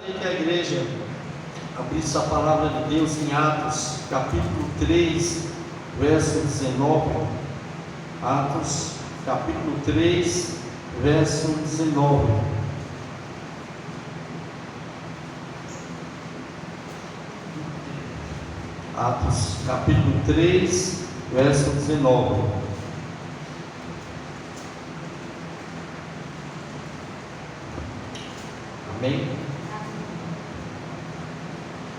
Que a igreja abrisse a palavra de Deus em Atos, capítulo 3, verso 19. Atos, capítulo 3, verso 19. Atos, capítulo 3, verso 19. Amém?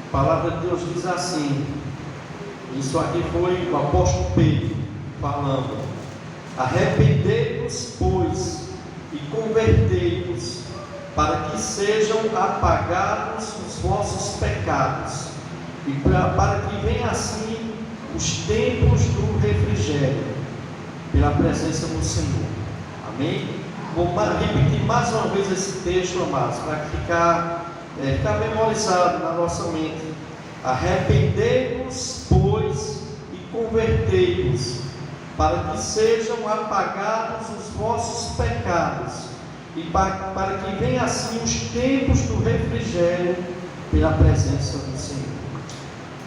A palavra de Deus diz assim, isso aqui foi o apóstolo Pedro falando: arrependei-vos, pois, e convertei-vos, para que sejam apagados os vossos pecados, e para que venham assim os tempos do refrigério, pela presença do Senhor. Amém? Vou repetir mais uma vez esse texto, amados, para ficar memorizado na nossa mente. Arrependei-vos, pois, e convertei-vos, para que sejam apagados os vossos pecados, e para que venham assim os tempos do refrigério, pela presença do Senhor.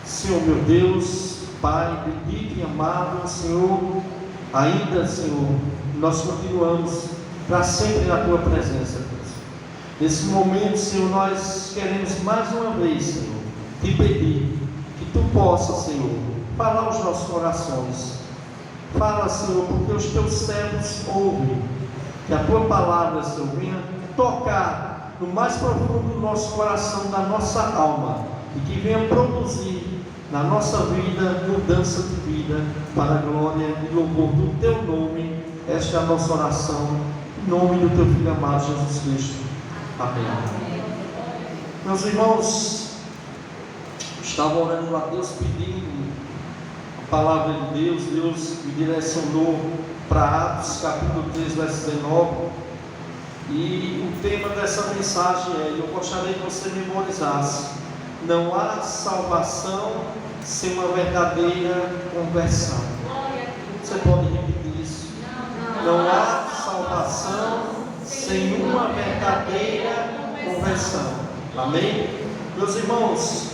Senhor meu Deus, Pai bendito e amado, Senhor, ainda, Senhor, nós continuamos para sempre na Tua presença, Deus. Nesse momento, Senhor, nós queremos mais uma vez, Senhor, te pedir que Tu possas, Senhor, falar aos nossos corações. Fala, Senhor, porque os Teus servos ouvem, que a Tua palavra, Senhor, venha tocar no mais profundo do nosso coração, da nossa alma, e que venha produzir na nossa vida mudança de vida, para a glória e louvor do Teu nome. Esta é a nossa oração, em nome do Teu Filho amado Jesus Cristo. Amém. Meus irmãos, estava orando a Deus, pedindo a palavra de Deus. Deus me direcionou para Atos, capítulo 3, verso 19. E o tema dessa mensagem eu gostaria que você memorizasse: não há salvação sem uma verdadeira conversão. Você pode repetir isso? Não há salvação sem uma verdadeira conversão. Amém? Meus irmãos,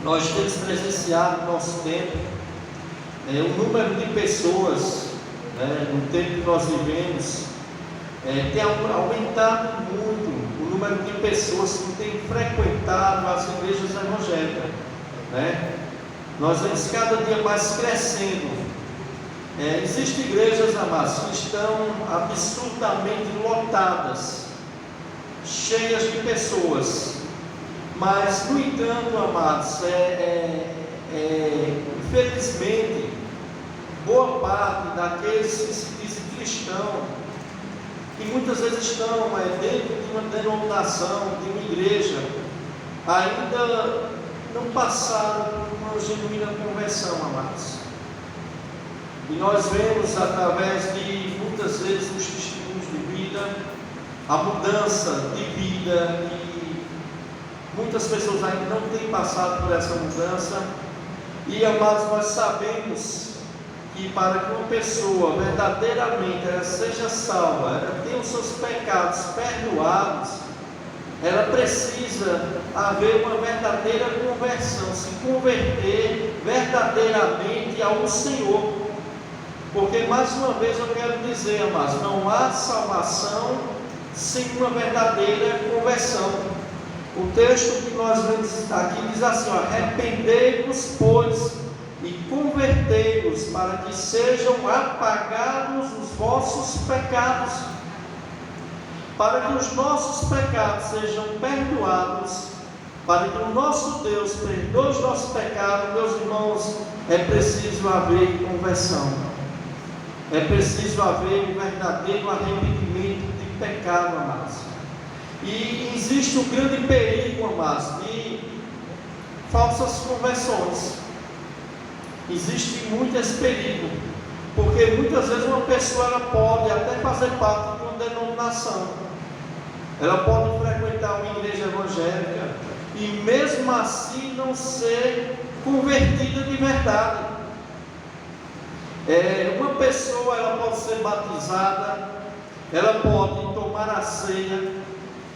nós temos presenciado no nosso tempo o número de pessoas, no tempo que nós vivemos, tem aumentado muito o número de pessoas que têm frequentado as igrejas evangélicas, Nós vemos cada dia mais crescendo. Existem igrejas, amados, que estão absurdamente lotadas, cheias de pessoas, mas, no entanto, amados, infelizmente, boa parte daqueles que se dizem cristãos, que muitas vezes estão dentro de uma denominação, de uma igreja, ainda não passaram por uma genuína conversão, amados. E nós vemos, através de muitas vezes os testemunhos de vida, a mudança de vida, e muitas pessoas ainda não têm passado por essa mudança. E, amados, nós sabemos que para que uma pessoa verdadeiramente ela seja salva, ela tenha os seus pecados perdoados, ela precisa haver uma verdadeira conversão, se converter verdadeiramente ao Senhor. Porque, mais uma vez, eu quero dizer, amados, não há salvação sem uma verdadeira conversão. O texto que nós vemos aqui diz assim: arrependei-vos, pois, e convertei-vos, para que sejam apagados os vossos pecados, para que os nossos pecados sejam perdoados, para que o nosso Deus perdoe os nossos pecados. Meus irmãos, é preciso haver conversão, é preciso haver um verdadeiro arrependimento de pecado, amados. E existe um grande perigo, amados, de falsas conversões. Existe muito esse perigo, porque muitas vezes uma pessoa ela pode até fazer parte de uma denominação, ela pode frequentar uma igreja evangélica e mesmo assim não ser convertida de verdade. Uma pessoa ela pode ser batizada, ela pode tomar a ceia,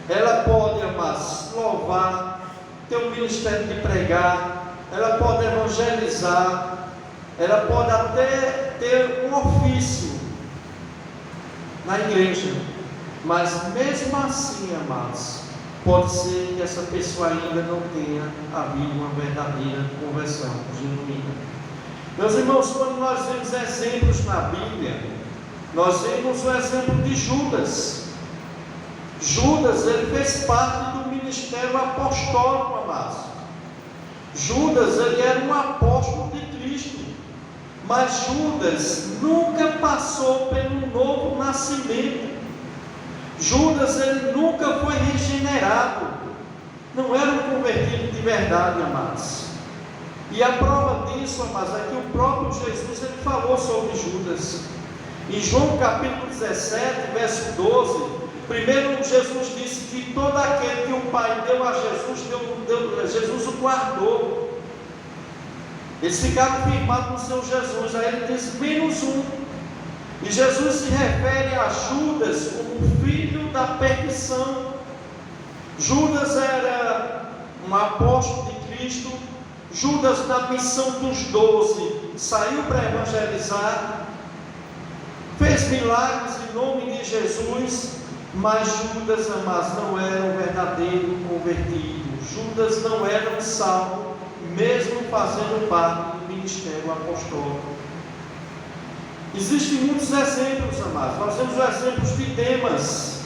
ela pode, amados, ministério de pregar, ela pode evangelizar, ela pode até ter um ofício na igreja, mas mesmo assim, amados, pode ser que essa pessoa ainda não tenha havido uma verdadeira conversão genuína. Meus irmãos, quando nós vemos exemplos na Bíblia, nós vemos o exemplo de Judas. Judas, ele fez parte do ministério apostólico, amados. Judas, ele era um apóstolo de Cristo, mas Judas nunca passou pelo novo nascimento. Judas, ele nunca foi regenerado, não era um convertido de verdade, amados. E a prova disso, amados, é que o próprio Jesus, ele falou sobre Judas. Em João capítulo 17, verso 12, primeiro Jesus disse que todo aquele que o Pai deu a Jesus, Jesus o guardou. Eles ficaram firmados no seu Jesus. Aí ele diz, menos um. E Jesus se refere a Judas como filho da perdição. Judas era um apóstolo de Cristo. Judas, na missão dos 12, saiu para evangelizar, fez milagres em nome de Jesus, mas Judas, amados, não era um verdadeiro convertido. Judas não era um salvo, mesmo fazendo parte do ministério apostólico. Existem muitos exemplos, amados. Nós temos os exemplos de Demas.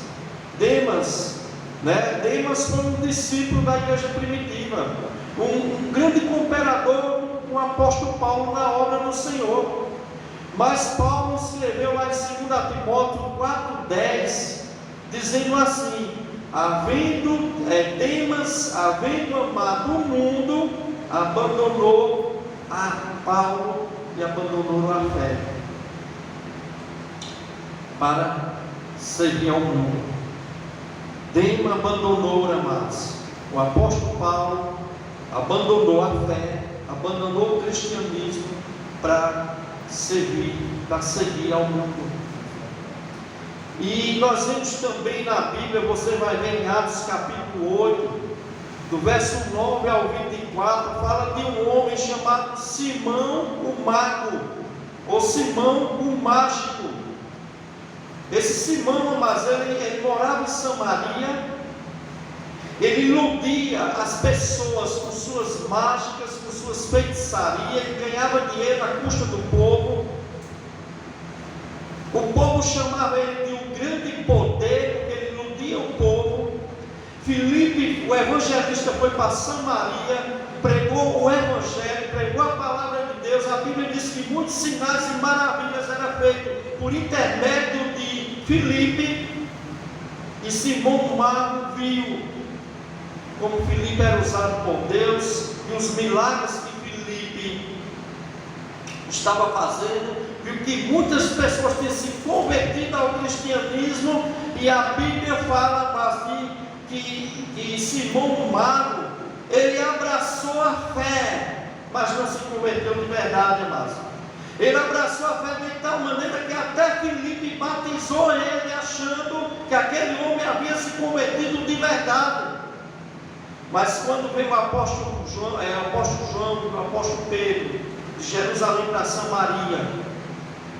Demas foi um discípulo da igreja primitiva, um grande cooperador com o apóstolo Paulo na obra do Senhor. Mas Paulo escreveu lá em 2 Timóteo 4,10, dizendo assim: Demas, havendo amado o mundo, abandonou a Paulo e abandonou a fé para seguir ao mundo. Demas abandonou, amados. O apóstolo Paulo abandonou a fé, abandonou o cristianismo para seguir ao mundo. E nós vemos também na Bíblia, você vai ver em Atos capítulo 8, do verso 9 ao 24, fala de um homem chamado Simão o Mago, ou Simão o Mágico. Esse Simão, mas ele morava em Samaria. Ele iludia as pessoas com suas mágicas, com suas feitiçarias. Ele ganhava dinheiro à custa do povo. O povo chamava ele de um grande poder, porque ele iludia o povo. Filipe, o evangelista, foi para Samaria, pregou o evangelho, pregou a palavra de Deus. A Bíblia diz que muitos sinais e maravilhas eram feitos por intermédio de Filipe. E Simão o Mago viu como Filipe era usado por Deus e os milagres que Filipe estava fazendo. Viu que muitas pessoas tinham se convertido ao cristianismo, e a Bíblia fala que Simão o Mago, ele abraçou a fé, mas não se converteu de verdade, amados. Ele abraçou a fé de tal maneira que até Filipe batizou ele, achando que aquele homem havia se convertido de verdade. Mas quando veio o apóstolo João, o apóstolo Pedro, de Jerusalém para Samaria,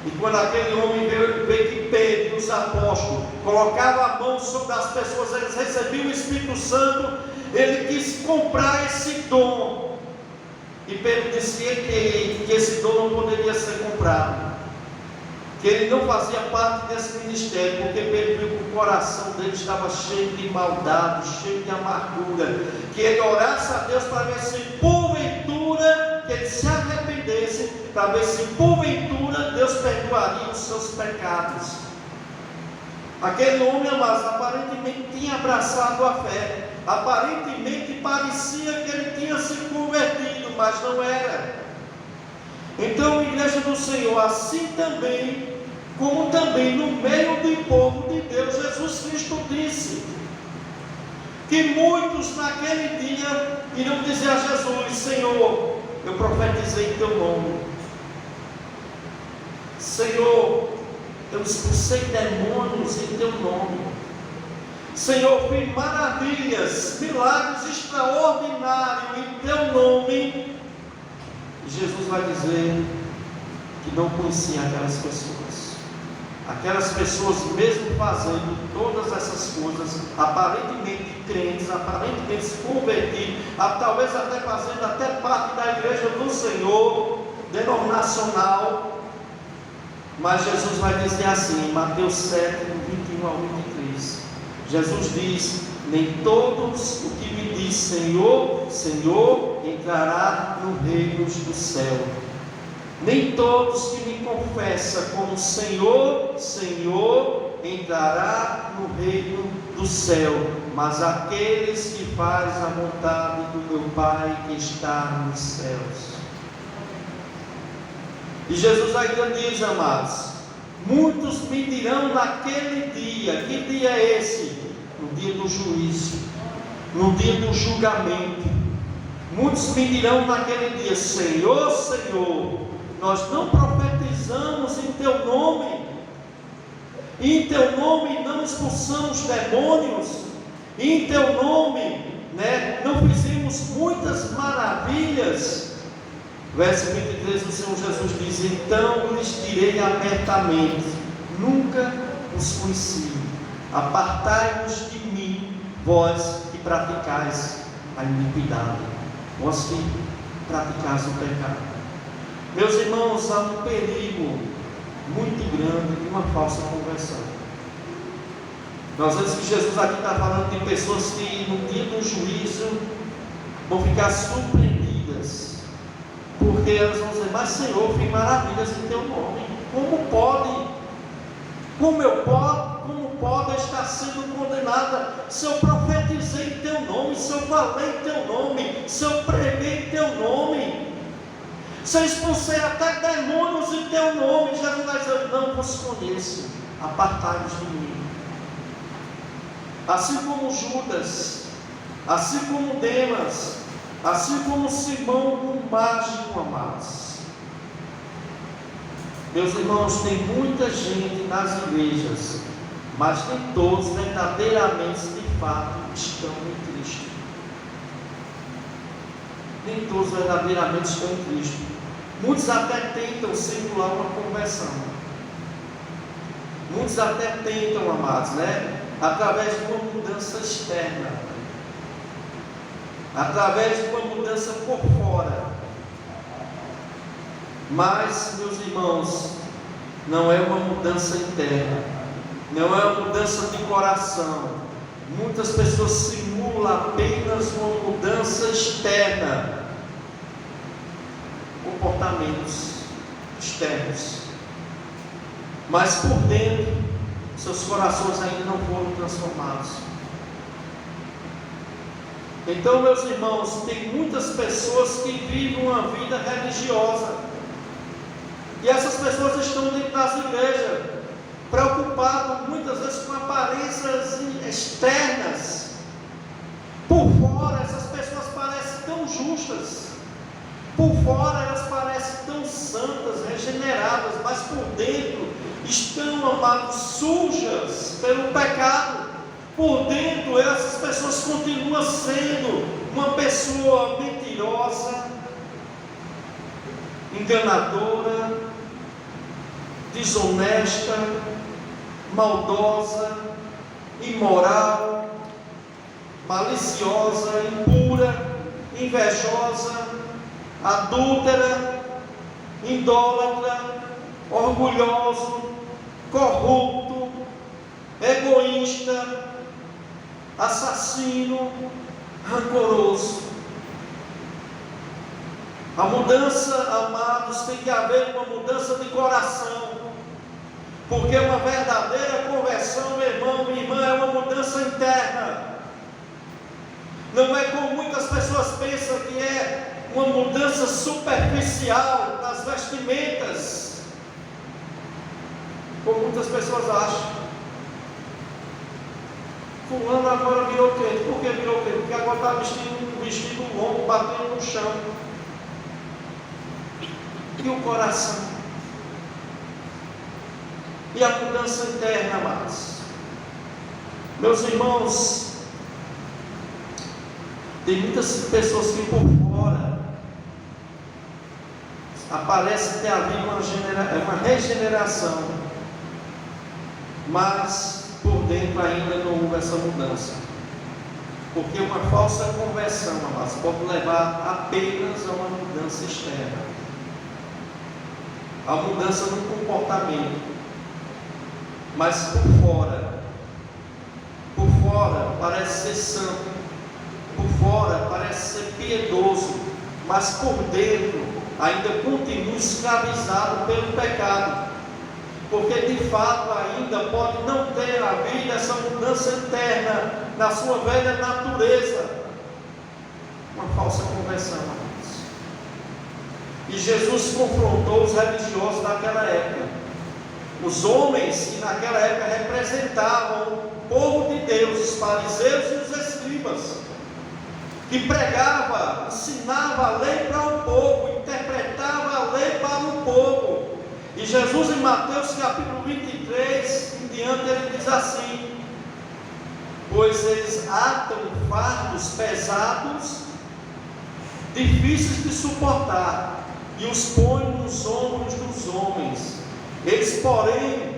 e quando aquele homem veio que Pedro e os apóstolos colocavam a mão sobre as pessoas, eles recebiam o Espírito Santo, ele quis comprar esse dom. E Pedro disse que esse dom não poderia ser comprado, que ele não fazia parte desse ministério, porque Pedro viu que o coração dele estava cheio de maldade, cheio de amargura, que ele orasse a Deus para ver se porventura, que ele se arrependesse, para ver se porventura Deus perdoaria os seus pecados. Aquele homem, amados, aparentemente tinha abraçado a fé, aparentemente parecia que ele tinha se convertido, mas não era. Então, igreja do Senhor, assim também, como também no meio do povo de Deus, Jesus Cristo disse que muitos naquele dia irão dizer a Jesus: Senhor, eu profetizei em teu nome. Senhor, eu expulsei demônios em teu nome. Senhor, fiz maravilhas, milagres extraordinários em teu nome. E Jesus vai dizer que não conhecia aquelas pessoas. Aquelas pessoas, mesmo fazendo todas essas coisas, aparentemente crentes, aparentemente se convertidos, talvez até fazendo até parte da igreja do Senhor, denominacional, mas Jesus vai dizer assim, em Mateus 7, 21 ao 23, Jesus diz: nem todos o que me diz Senhor, Senhor, entrará no reino do céu. Nem todos que me confessam como Senhor, Senhor, entrará no reino do céu, mas aqueles que fazem a vontade do meu Pai que está nos céus. E Jesus ainda diz, amados, muitos me dirão naquele dia. Que dia é esse? No dia do juízo, no dia do julgamento. Muitos me dirão naquele dia: Senhor, Senhor, nós não profetizamos em teu nome, e em teu nome não expulsamos demônios, e em teu nome não fizemos muitas maravilhas. Verso 23, o Senhor Jesus diz: então lhes direi abertamente: nunca os conheci, apartai-vos de mim, vós que praticais a iniquidade, vós que praticais o pecado. Meus irmãos, há um perigo muito grande de uma falsa conversão. Nós vemos que Jesus aqui está falando de pessoas que no dia do juízo vão ficar surpreendidas, porque elas vão dizer: mas Senhor, fiz maravilhas em teu nome, como pode? Como pode estar sendo condenada? Se eu profetizei em teu nome, se eu falei em teu nome, se eu preguei em teu nome, se eu expulsei até demônios em teu nome, Jesus vai dizer: eu não vos conheço, apartai-vos de mim. Assim como Judas, assim como Demas, assim como Simão, o mágico, amados. Meus irmãos, tem muita gente nas igrejas, mas nem todos verdadeiramente, de fato, estão em Cristo. Nem todos verdadeiramente estão em Cristo. Muitos até tentam simular uma conversão. Muitos até tentam, amados, através de uma mudança externa, através de uma mudança por fora. Mas, meus irmãos, não é uma mudança interna, não é uma mudança de coração. Muitas pessoas simulam apenas uma mudança externa, comportamentos externos, mas por dentro seus corações ainda não foram transformados. Então, meus irmãos, tem muitas pessoas que vivem uma vida religiosa, e essas pessoas estão dentro das igrejas, preocupadas muitas vezes com aparências externas. Por fora essas pessoas parecem tão justas, por fora elas parecem tão santas, regeneradas, mas por dentro estão, amados, sujas pelo pecado. Por dentro essas pessoas continuam sendo uma pessoa mentirosa, enganadora, desonesta, maldosa, imoral, maliciosa, impura, invejosa, adúltera, idólatra, orgulhoso, corrupto, egoísta, assassino, rancoroso. A mudança, amados, tem que haver uma mudança de coração, porque uma verdadeira conversão, meu irmão, minha irmã, é uma mudança interna. Não é como muitas pessoas pensam que é uma mudança superficial das vestimentas, como muitas pessoas acham. Fulano agora virou crente. Por que virou crente? Porque agora está vestindo um vestido longo, batendo no chão. E o coração? E a mudança interna, amados? Meus irmãos, tem muitas pessoas que por fora aparece ter havido uma regeneração, mas por dentro ainda não houve essa mudança. Porque uma falsa conversão, amados, pode levar apenas a uma mudança externa, a mudança no comportamento, mas por fora parece ser santo, por fora parece ser piedoso, mas por dentro ainda continua escravizado pelo pecado, porque de fato ainda pode não ter havido essa mudança interna na sua velha natureza, uma falsa conversão, amados. E Jesus confrontou os religiosos daquela época, os homens que naquela época representavam o povo de Deus, os fariseus e os escribas, que pregava, ensinava a lei para o povo, interpretava a lei para o povo. E Jesus, em Mateus capítulo 23 em diante, ele diz assim: pois eles atam fardos pesados, difíceis de suportar, e os põem nos ombros dos homens. Eles, porém,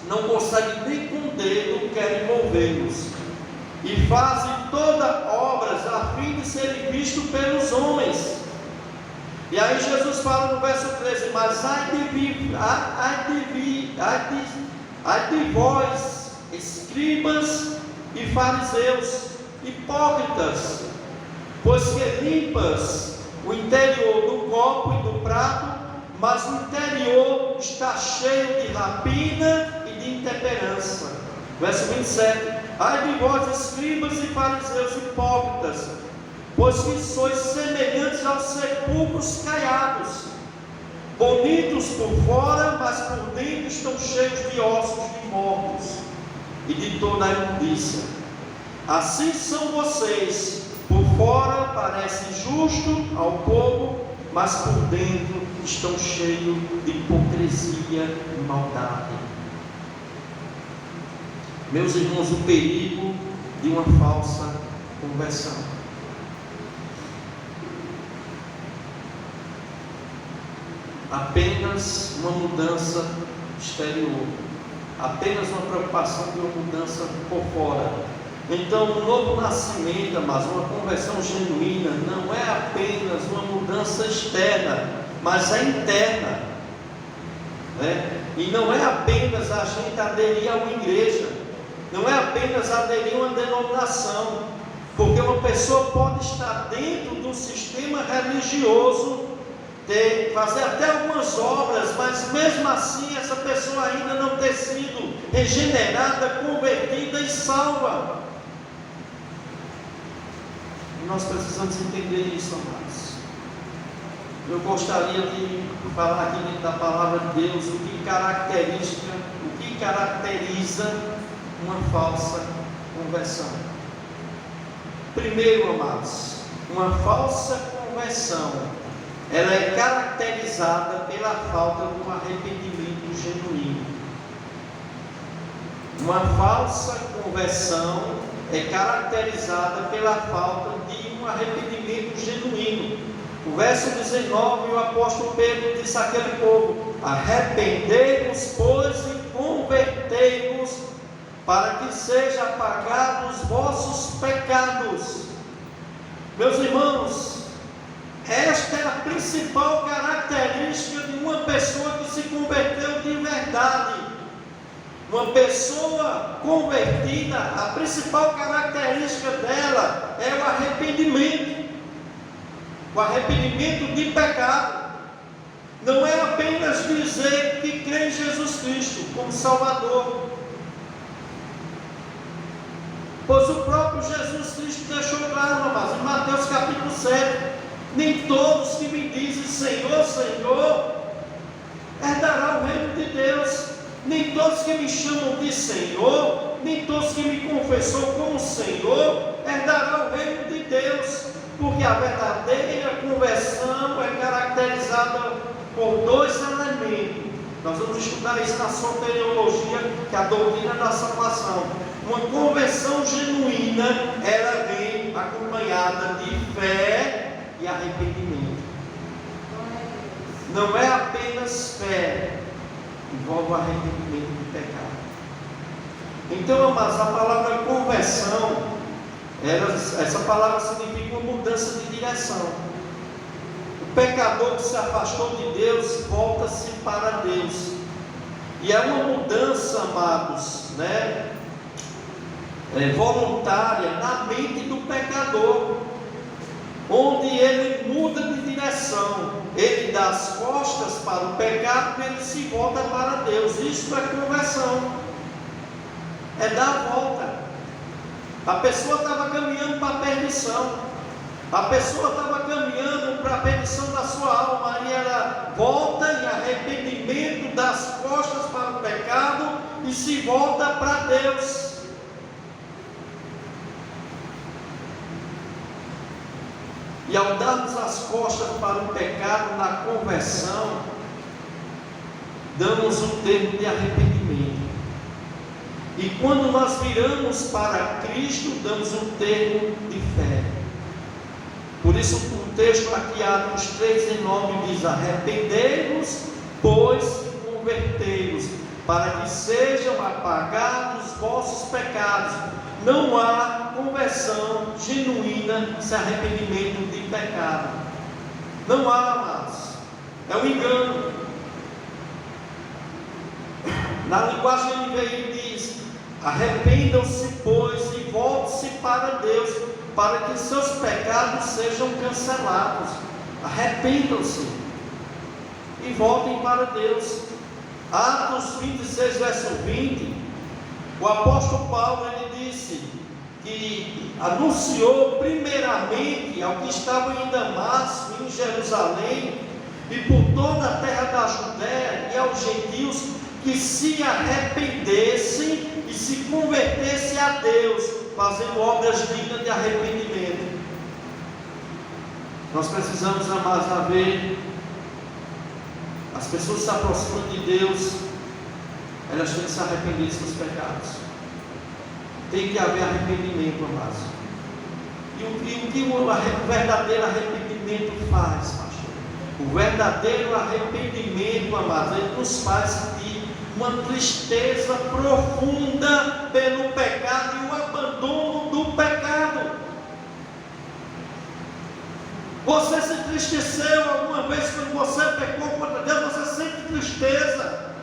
não conseguem nem com o dedo, querem movê-los, e fazem todas obras a fim de serem vistos pelos homens. E aí Jesus fala no verso 13: mas ai de vós, escribas e fariseus, hipócritas, pois que limpas o interior do copo e do prato, mas o interior está cheio de rapina e de intemperança. Verso 27: ai de vós, escribas e fariseus hipócritas, pois que sois semelhantes aos sepulcros caiados, bonitos por fora, mas por dentro estão cheios de ossos de mortos e de toda a imundícia. Assim são vocês: por fora parecem justos ao povo, mas por dentro estão cheios de hipocrisia e maldade. Meus irmãos, o perigo de uma falsa conversão. Apenas uma mudança exterior, apenas uma preocupação de uma mudança por fora. Então, um novo nascimento, mas uma conversão genuína, não é apenas uma mudança externa, mas é interna, né? E não é apenas a gente aderir a uma igreja, não é apenas aderir a uma denominação, porque uma pessoa pode estar dentro do sistema religioso, fazer até algumas obras, mas mesmo assim essa pessoa ainda não ter sido regenerada, convertida e salva. Nós precisamos entender isso, amados. Eu gostaria de falar aqui dentro da palavra de Deus o que caracteriza uma falsa conversão. Primeiro, amados, uma falsa conversão, ela é caracterizada pela falta de um arrependimento genuíno. Uma falsa conversão é caracterizada pela falta de um arrependimento genuíno. O verso 19, o apóstolo Pedro disse àquele povo: arrependei-vos, pois, e convertei-vos, para que sejam apagados os vossos pecados. Meus irmãos, esta é a principal característica de uma pessoa que se converteu de verdade. Uma pessoa convertida, a principal característica dela é o arrependimento de pecado. Não é apenas dizer que crê em Jesus Cristo como Salvador, pois o próprio Jesus Cristo deixou claro, amados, em Mateus capítulo 7, nem todos que me dizem Senhor, Senhor, herdarão o reino de Deus. Nem todos que me chamam de Senhor, nem todos que me confessou como Senhor, herdarão o reino de Deus. Porque a verdadeira conversão é caracterizada por dois elementos. Nós vamos estudar isso na soteriologia, que é a doutrina da salvação. Uma conversão genuína, ela vem acompanhada de fé e arrependimento. Não é apenas fé, envolve o arrependimento do pecado. Então, amados, a palavra conversão, essa palavra significa uma mudança de direção. O pecador que se afastou de Deus, volta-se para Deus. E é uma mudança, amados, voluntária na mente do pecador, onde ele muda de direção, ele dá as costas para o pecado e ele se volta para Deus. Isso é conversão, é dar a volta. A pessoa estava caminhando para a perdição, a pessoa estava caminhando para a perdição da sua alma, e ela volta em arrependimento, das costas para o pecado e se volta para Deus. E ao darmos as costas para o pecado na conversão, damos um termo de arrependimento. E quando nós viramos para Cristo, damos um termo de fé. Por isso o texto aqui, Atos 3:9, diz: arrependei-vos, pois, e convertei-vos, para que sejam apagados os vossos pecados. Não há conversão genuína sem arrependimento de pecado. Não há, amados. É um engano. Na linguagem NVI diz: arrependam-se, pois, e volte-se para Deus, para que seus pecados sejam cancelados. Arrependam-se e voltem para Deus. Atos 26, verso 20, o apóstolo Paulo, ele disse que anunciou primeiramente ao que estava em Damasco, em Jerusalém, e por toda a terra da Judéia e aos gentios, que se arrependessem e se convertessem a Deus, fazendo obras dignas de arrependimento. Nós precisamos, amados, haver. As pessoas se aproximam de Deus, elas têm que se arrepender dos seus pecados. Tem que haver arrependimento, amados. E o que o verdadeiro arrependimento faz, pastor? O verdadeiro arrependimento, amados, ele nos faz sentir uma tristeza profunda pelo pecado e o abandono do pecado. Você se entristeceu alguma vez quando você pecou contra Deus? Você sente tristeza.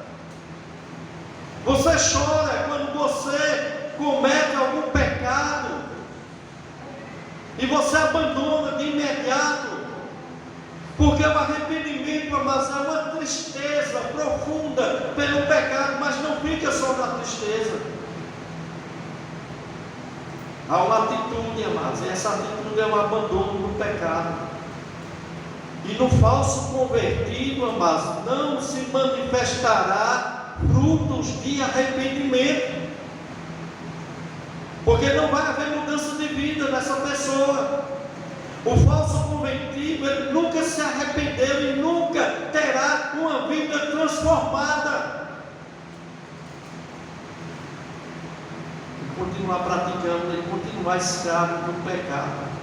Você chora quando você comete algum pecado e você abandona de imediato, porque o arrependimento, amados, é uma tristeza profunda pelo pecado, mas não fica só na tristeza. Há uma atitude, amados, e essa atitude é o abandono do pecado. E no falso convertido, amados, não se manifestará frutos de arrependimento, porque não vai haver mudança de vida nessa pessoa. O falso convertido, ele nunca se arrependeu e nunca terá uma vida transformada. E continuar praticando, ele continuar escravo do pecado,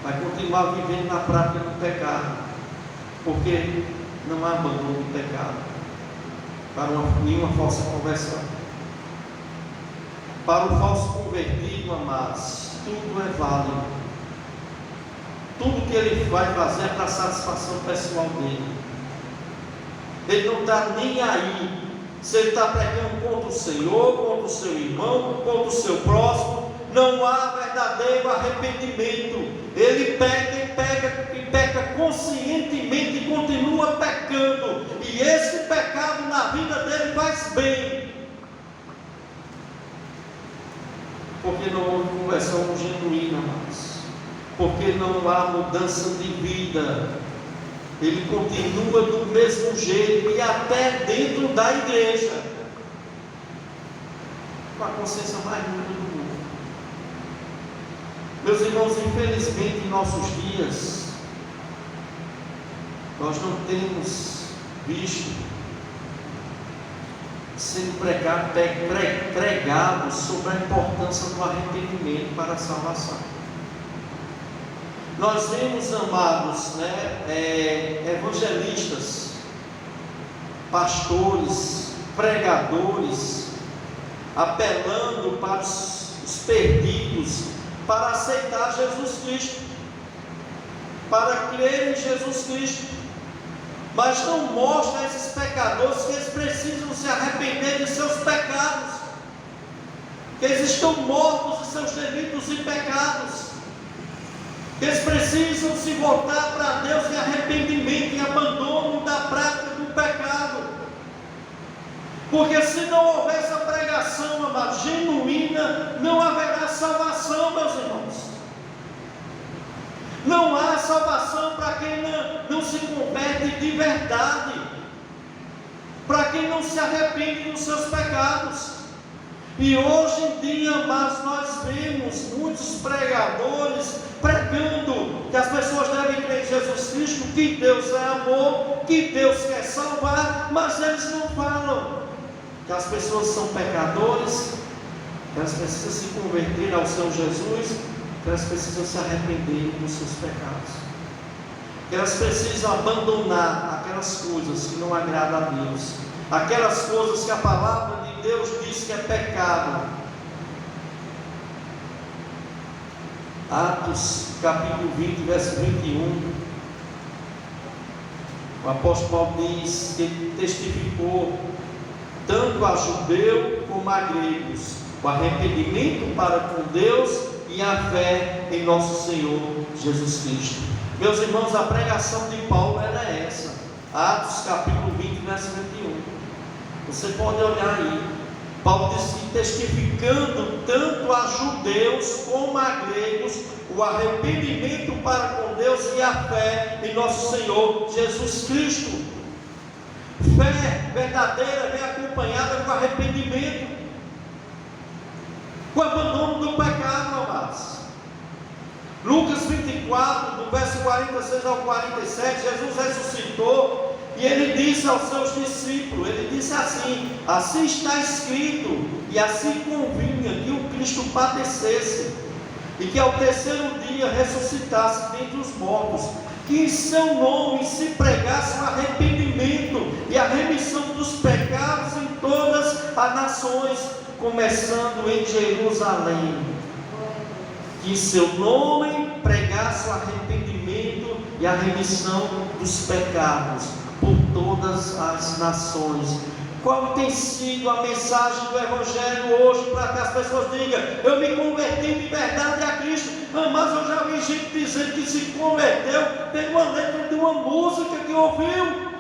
vai continuar vivendo na prática do pecado, porque não há abandono do pecado para nenhuma falsa conversão. Para o falso convertido, amados, tudo é válido. Tudo que ele vai fazer é para a satisfação pessoal dele. Ele não está nem aí se ele está pregando contra o Senhor, contra o seu irmão, contra o seu próximo. Não há verdadeiro arrependimento. Ele peca conscientemente e continua pecando. E esse pecado na vida dele faz bem, porque não houve conversão genuína, mas porque não há mudança de vida. Ele continua do mesmo jeito e até dentro da igreja, com a consciência mais dura do mundo. Meus irmãos, infelizmente em nossos dias nós não temos visto sendo pregado sobre a importância do arrependimento para a salvação. Nós vemos, amados, evangelistas, pastores, pregadores, apelando para os perdidos, para aceitar Jesus Cristo, para crer em Jesus Cristo, mas não mostra a esses pecadores que eles precisam se arrepender de seus pecados, que eles estão mortos de seus delitos e pecados, que eles precisam se voltar para Deus em arrependimento e abandono da prática do pecado, porque se não houver essa pregação, amado, genuína, não haverá salvação, meus irmãos. Não há salvação para quem não se converte de verdade, para quem não se arrepende dos seus pecados. E hoje em dia, amados, nós vemos muitos pregadores pregando que as pessoas devem crer em Jesus Cristo, que Deus é amor, que Deus quer salvar, mas eles não falam que as pessoas são pecadores, que elas precisam se converter ao Senhor Jesus, que elas precisam se arrepender dos seus pecados, que elas precisam abandonar aquelas coisas que não agradam a Deus, aquelas coisas que a palavra de Deus diz que é pecado. Atos capítulo 20, verso 21, o apóstolo Paulo diz que ele testificou tanto a judeu como a gregos o arrependimento para com Deus e a fé em nosso Senhor Jesus Cristo. Meus irmãos, a pregação de Paulo era essa. Atos capítulo 20, verso 21. Você pode olhar aí. Paulo diz que testificando tanto a judeus como a gregos o arrependimento para com Deus e a fé em nosso Senhor Jesus Cristo. Fé verdadeira vem acompanhada com arrependimento, com abandono do pecado, amados. Lucas 24, do verso 46 ao 47, Jesus ressuscitou e ele disse aos seus discípulos, ele disse assim: assim está escrito, e assim convinha que o Cristo padecesse, e que ao terceiro dia ressuscitasse dentre os mortos, que em seu nome se pregasse o arrependimento e a remissão dos pecados em todas as nações, começando em Jerusalém. Que em seu nome pregasse o arrependimento e a remissão dos pecados por todas as nações. Qual tem sido a mensagem do Evangelho hoje para que as pessoas digam: eu me converti de verdade a Cristo? Mas eu já vi gente dizendo que se converteu pela letra de uma música que ouviu,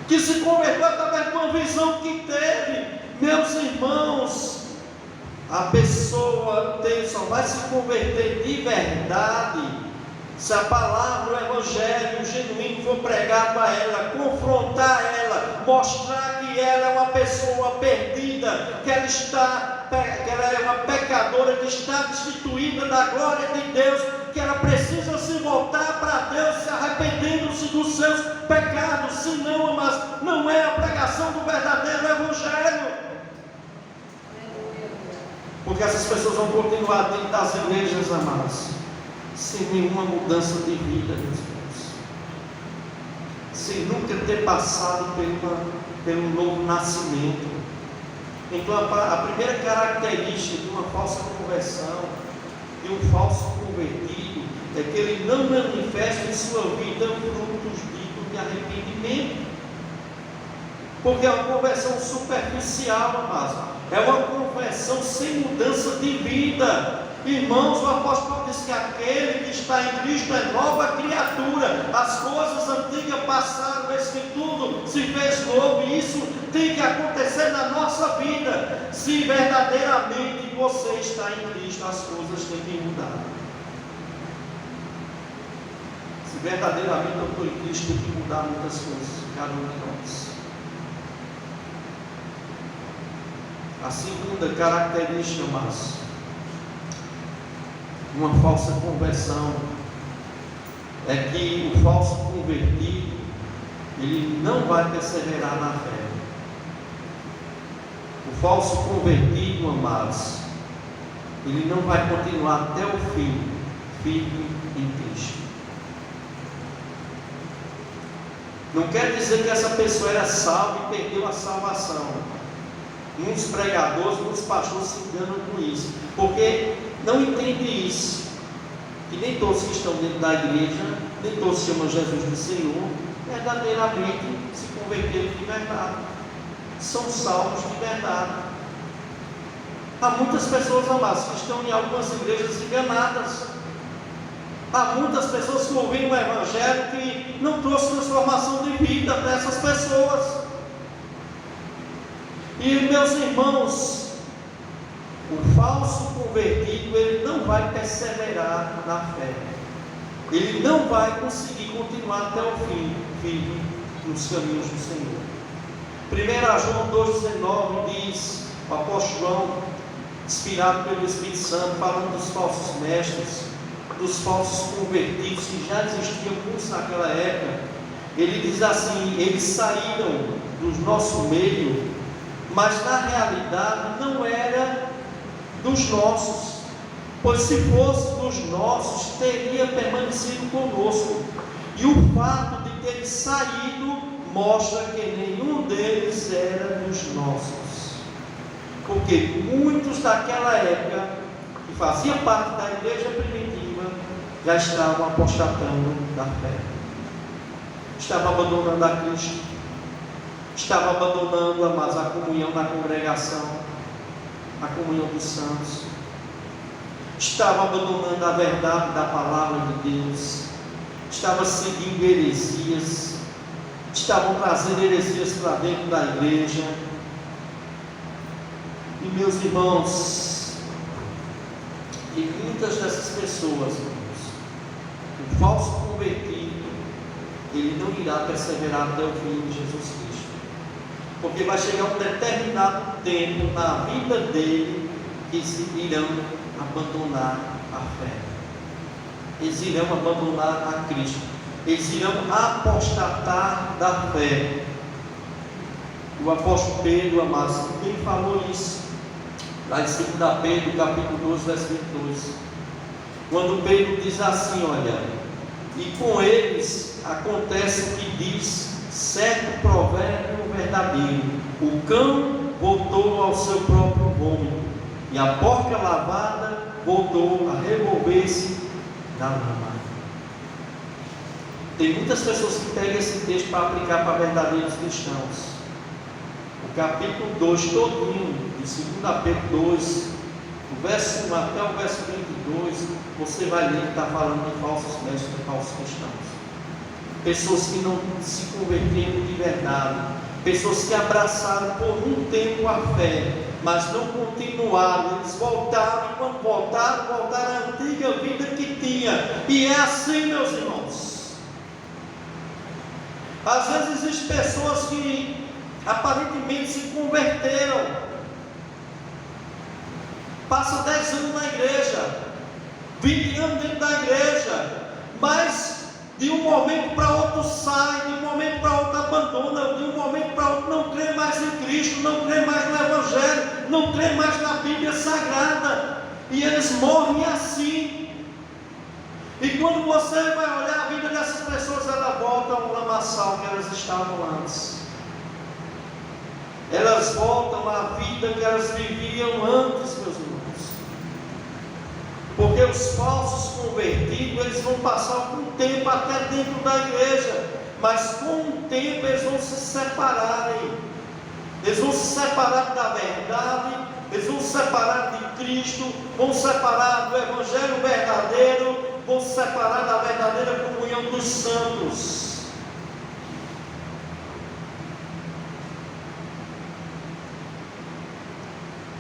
que se converteu através de uma visão que teve. Meus irmãos, a pessoa só vai se converter de verdade se a palavra, o Evangelho genuíno for pregado a ela, confrontar ela, mostrar que ela é uma pessoa perdida, que ela é uma pecadora, que está destituída da glória de Deus, que ela precisa se voltar para Deus, se arrependendo-se dos seus pecados. Senão, mas não é a pregação do verdadeiro Evangelho. Porque essas pessoas vão continuar dentro das igrejas, amados, sem nenhuma mudança de vida, meus irmãos, sem nunca ter passado pelo novo nascimento. Então a primeira característica de uma falsa conversão, de um falso convertido, é que ele não manifesta em sua vida frutos dignos de arrependimento, porque é uma conversão superficial, amados, é uma conversão sem mudança de vida. Irmãos, o apóstolo Paulo diz que aquele que está em Cristo é nova criatura, as coisas antigas passaram, eis que tudo se fez novo, e isso tem que acontecer na nossa vida. Se verdadeiramente você está em Cristo, as coisas têm que mudar. Se verdadeiramente eu estou em Cristo, tem que mudar muitas coisas, cada um de nós. A segunda característica, mas uma falsa conversão, é que o falso convertido, ele não vai perseverar na fé. O falso convertido, amados, ele não vai continuar até o fim, firme em Cristo. Não quer dizer que essa pessoa era salva e perdeu a salvação. Muitos pregadores, muitos pastores se enganam com isso, porque não entendem isso, que nem todos que estão dentro da igreja, nem todos chamam Jesus de Senhor, verdadeiramente se converteram de verdade, são salvos de verdade. Há muitas pessoas, amadas, que estão em algumas igrejas enganadas. Há muitas pessoas que ouviram o Evangelho que não trouxe transformação de vida para essas pessoas. E meus irmãos, o falso convertido, ele não vai perseverar na fé. Ele não vai conseguir continuar até o fim, firme nos caminhos do Senhor. 1 João 2,19 diz, o apóstolo João, inspirado pelo Espírito Santo, falando dos falsos mestres, dos falsos convertidos que já existiam muitos naquela época. Ele diz assim: eles saíram do nosso meio, mas na realidade não era dos nossos, pois se fosse dos nossos, teria permanecido conosco. E o fato de terem saído mostra que nenhum deles era dos nossos, porque muitos daquela época, que faziam parte da igreja primitiva, já estavam apostatando da fé, estavam abandonando a Cristo, estavam abandonando, amados, a comunhão na congregação, a comunhão dos santos, estavam abandonando a verdade da palavra de Deus, estavam seguindo heresias, estavam trazendo heresias para dentro da igreja. E meus irmãos, e muitas dessas pessoas, o falso convertido, ele não irá perseverar até o fim de Jesus Cristo, porque vai chegar um determinado tempo na vida dele que eles irão abandonar a fé, eles irão abandonar a Cristo, eles irão apostatar da fé. O apóstolo Pedro, amados, também falou isso lá em 2 Pedro, capítulo 12, versículo 2, quando Pedro diz assim: olha, e com eles acontece o que diz certo provérbio verdadeiro: o cão voltou ao seu próprio vômito, e a porca lavada voltou a revolver-se na lama. Tem muitas pessoas que pegam esse texto para aplicar para verdadeiros cristãos. O capítulo 2 todinho, de 2 Pedro 2, do verso 1 até o verso 22, você vai ler que está falando de falsos mestres e falsos cristãos, pessoas que não se converteram de verdade, pessoas que abraçaram por um tempo a fé, mas não continuaram. Eles voltaram, e quando voltaram à antiga vida que tinha. E é assim, meus irmãos. Às vezes existem pessoas que aparentemente se converteram, passa 10 anos na igreja, 20 anos dentro da igreja, mas de um momento para outro sai, de um momento para outro abandona, de um momento para outro não crê mais em Cristo, não crê mais no Evangelho, não crê mais na Bíblia Sagrada, e eles morrem assim. E quando você vai olhar a vida dessas pessoas, elas voltam ao lamaçal que elas estavam antes, elas voltam à vida que elas viviam antes, meus irmãos. Porque os falsos convertidos, eles vão passar algum tempo até dentro da igreja, mas com o tempo eles vão se separarem, eles vão se separar da verdade, eles vão se separar de Cristo, vão se separar do Evangelho verdadeiro, vão se separar da verdadeira comunhão dos santos.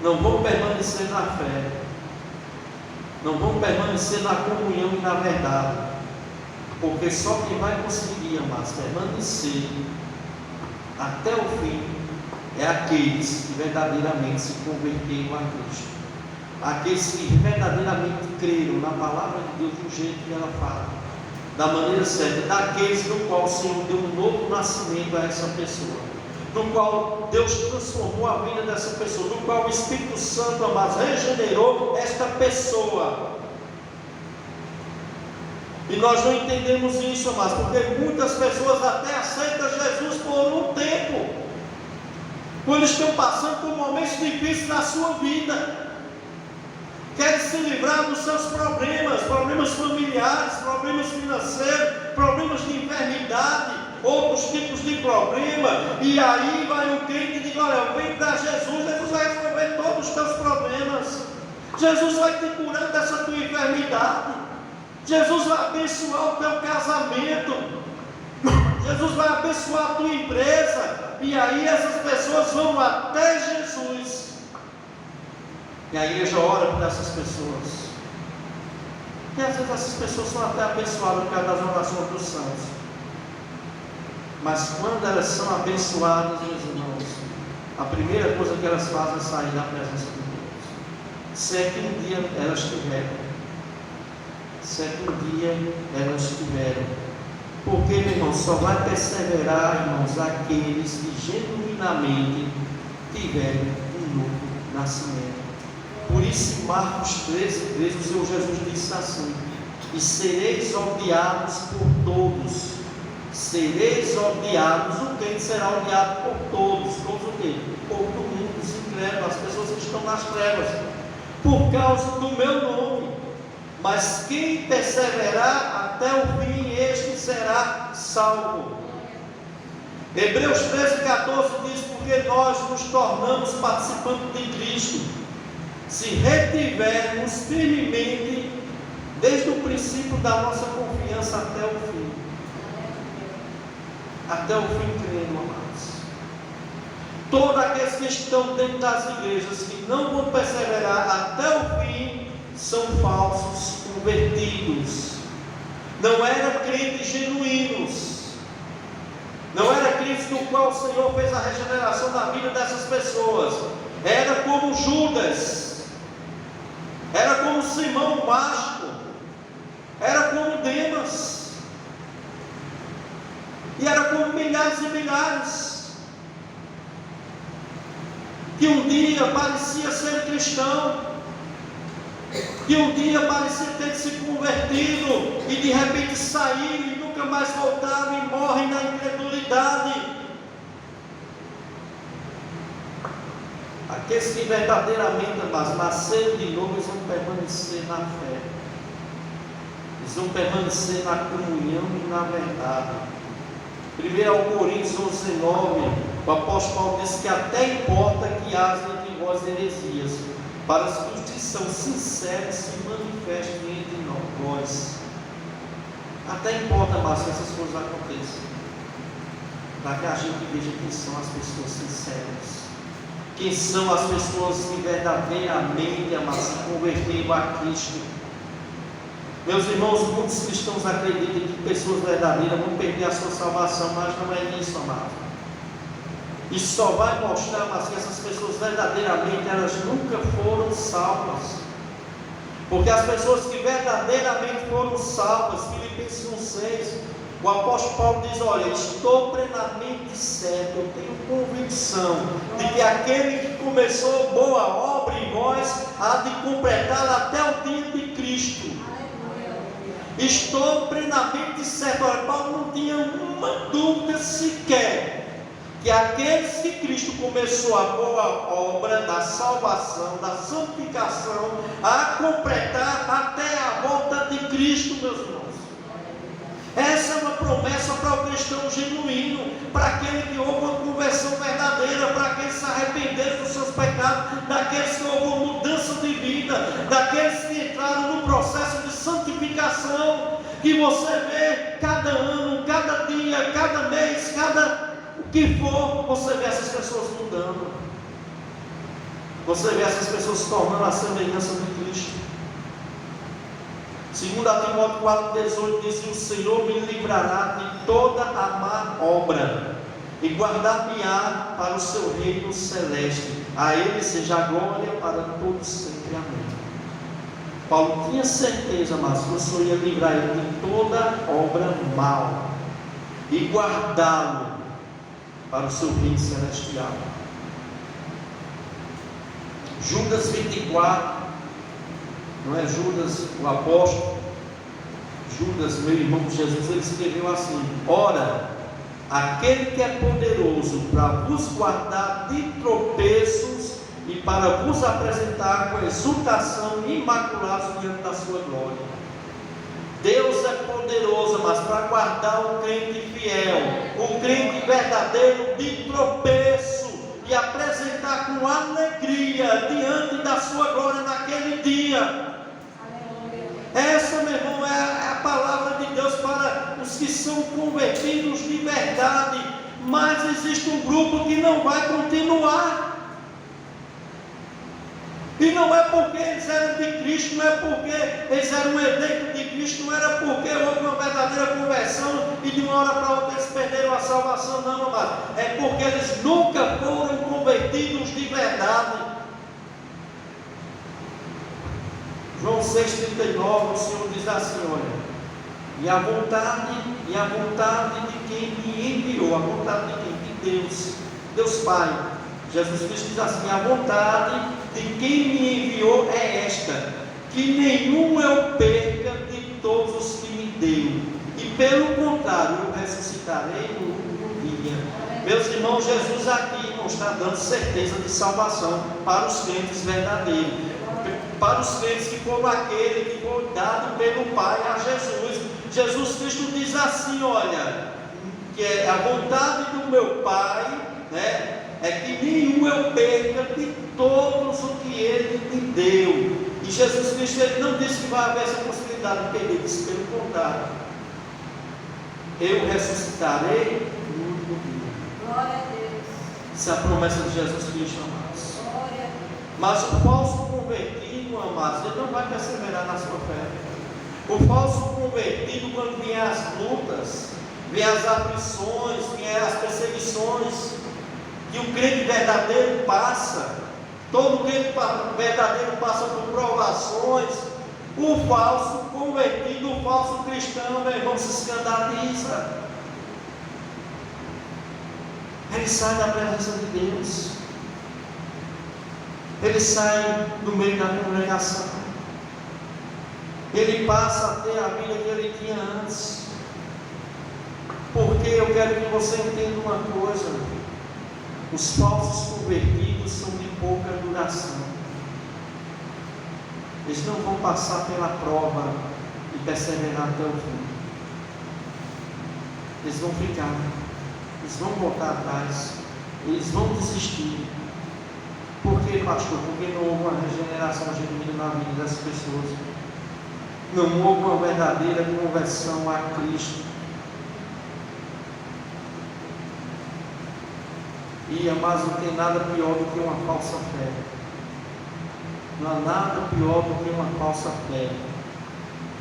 Não vão permanecer na fé, não vão permanecer na comunhão e na verdade, porque só quem vai conseguir, amados, permanecer até o fim é aqueles que verdadeiramente se converteram a Cristo, aqueles que verdadeiramente creram na palavra de Deus do jeito que ela fala, da maneira certa, daqueles no qual o Senhor deu um novo nascimento a essa pessoa, no qual Deus transformou a vida dessa pessoa, no qual o Espírito Santo, amados, regenerou esta pessoa. E nós não entendemos isso, amados, porque muitas pessoas até aceitam Jesus por um tempo, quando estão passando por momentos difíceis na sua vida, querem se livrar dos seus problemas familiares, problemas financeiros, problemas de enfermidade, outros tipos de problema, e aí vai o crente e diz: olha, vem para Jesus, Jesus vai resolver todos os teus problemas, Jesus vai te curar dessa tua enfermidade, Jesus vai abençoar o teu casamento, Jesus vai abençoar a tua empresa. E aí essas pessoas vão até Jesus, e a igreja ora por essas pessoas, e às vezes essas pessoas são até abençoadas por causa das orações dos santos, mas quando elas são abençoadas, meus irmãos, a primeira coisa que elas fazem é sair da presença de Deus. Se é que um dia elas tiveram, porque, meu irmão, só vai perseverar, irmãos, aqueles que genuinamente tiverem um novo nascimento. Por isso, em Marcos 13, o Senhor Jesus disse assim: e sereis odiados por todos. Sereis odiados. O crente será odiado por todos. Todos o quê? O povo do mundo, os incrédulos, as pessoas que estão nas trevas, por causa do meu nome. Mas quem perseverar até o fim, este será salvo. Hebreus 13:14 diz: porque nós nos tornamos participantes de Cristo, se retivermos firmemente desde o princípio da nossa confiança até o fim. Até o fim, crendo, amados. Todos aqueles que estão dentro das igrejas que não vão perseverar até o fim são falsos convertidos. Não eram crentes genuínos, não eram crentes no qual o Senhor fez a regeneração da vida dessas pessoas. Era como Judas, era como Simão Mágico, era como Demas, e era como milhares e milhares, que um dia parecia ser cristão, que um dia parecia ter se convertido, e de repente saíram e nunca mais voltaram, e morrem na incredulidade. Aqueles que verdadeiramente, mas nasceram de novo, eles vão permanecer na fé, eles vão permanecer na comunhão e na verdade. 1 Coríntios 11:9, o apóstolo Paulo diz que até importa que haja entre vós heresias, para que os que são sinceros se manifestem entre nós. Até importa mais que essas coisas aconteçam, para que a gente veja quem são as pessoas sinceras, quem são as pessoas que verdadeiramente se converteram a Cristo. Meus irmãos, muitos cristãos acreditam que pessoas verdadeiras vão perder a sua salvação, mas não é isso, amado. Isso só vai mostrar, mas que essas pessoas verdadeiramente, elas nunca foram salvas. Porque as pessoas que verdadeiramente foram salvas, Filipenses 1:6, o apóstolo Paulo diz: olha, estou plenamente certo, eu tenho convicção de que aquele que começou boa obra em vós, há de completá-la até o dia de Cristo. Estou plenamente certo. Olha, Paulo não tinha uma dúvida sequer que aqueles que Cristo começou a boa obra da salvação, da santificação, a completar até a volta de Cristo, meus irmãos. Essa é uma promessa para o cristão genuíno, para aquele que houve uma conversão verdadeira, para aqueles que se arrependeram dos seus pecados, daqueles que houve uma mudança de vida, daqueles que entraram no processo de santificação, que você vê cada ano, cada dia, cada mês, cada o que for, você vê essas pessoas mudando, você vê essas pessoas se tornando a semelhança de Cristo. 2 Timóteo 4,18 diz: o Senhor me livrará de toda a má obra e guardar-me-á para o seu reino celeste. A Ele seja a glória para todos sempre. Amém. Paulo tinha certeza, mas que o Senhor ia livrar ele de toda obra mal e guardá-lo para o seu reino celestial. Judas 24, não é Judas o apóstolo, Judas, meu irmão de Jesus, ele escreveu assim: ora, aquele que é poderoso para vos guardar de tropeços e para vos apresentar com exultação imaculados diante da sua glória. Deus é poderoso, mas para guardar o crente fiel, o crente verdadeiro de tropeço, e apresentar com alegria diante da sua glória naquele dia. Essa, meu irmão, é a palavra de Deus para os que são convertidos de verdade. Mas existe um grupo que não vai continuar. E não é porque eles eram de Cristo, não é porque eles eram eleitos de Cristo, não era porque houve uma verdadeira conversão e de uma hora para outra eles perderam a salvação, não, amado. É porque eles nunca foram convertidos de verdade. João 6,39, o Senhor diz assim: olha, e a vontade de quem me enviou, a vontade de quem? De Deus, Deus Pai. Jesus Cristo diz assim: a vontade de quem me enviou é esta, que nenhum eu perca de todos os que me deu, e pelo contrário, eu ressuscitarei no último dia. Meus irmãos, Jesus aqui não está dando certeza de salvação para os crentes verdadeiros, para os crentes que foram aquele que foi dado pelo Pai a Jesus. Jesus Cristo diz assim: olha, que é a vontade do meu Pai, né? É que nenhum eu perca de todos o que Ele me deu. E Jesus Cristo, Ele não disse que vai haver essa possibilidade de perder, disse pelo contrário: eu ressuscitarei no último dia. Glória a Deus. Isso é a promessa de Jesus Cristo, amados. Glória a Deus. Mas o falso convertido, amados, ele não vai perseverar na sua fé. O falso convertido, quando vier as lutas, vier as aflições, vier as perseguições, que o crente verdadeiro passa, todo crente verdadeiro passa por provações, o falso convertido, o falso cristão, meu irmão, se escandaliza. Ele sai da presença de Deus, ele sai do meio da congregação, ele passa a ter a vida que ele tinha antes. Porque eu quero que você entenda uma coisa: os falsos convertidos são de pouca duração. Eles não vão passar pela prova e perseverar até o fim. Eles vão ficar, eles vão voltar atrás, eles vão desistir. Por quê, pastor? Porque não houve uma regeneração genuína na vida das pessoas. Não houve uma verdadeira conversão a Cristo. Mas não tem nada pior do que uma falsa fé. Não há nada pior do que uma falsa fé.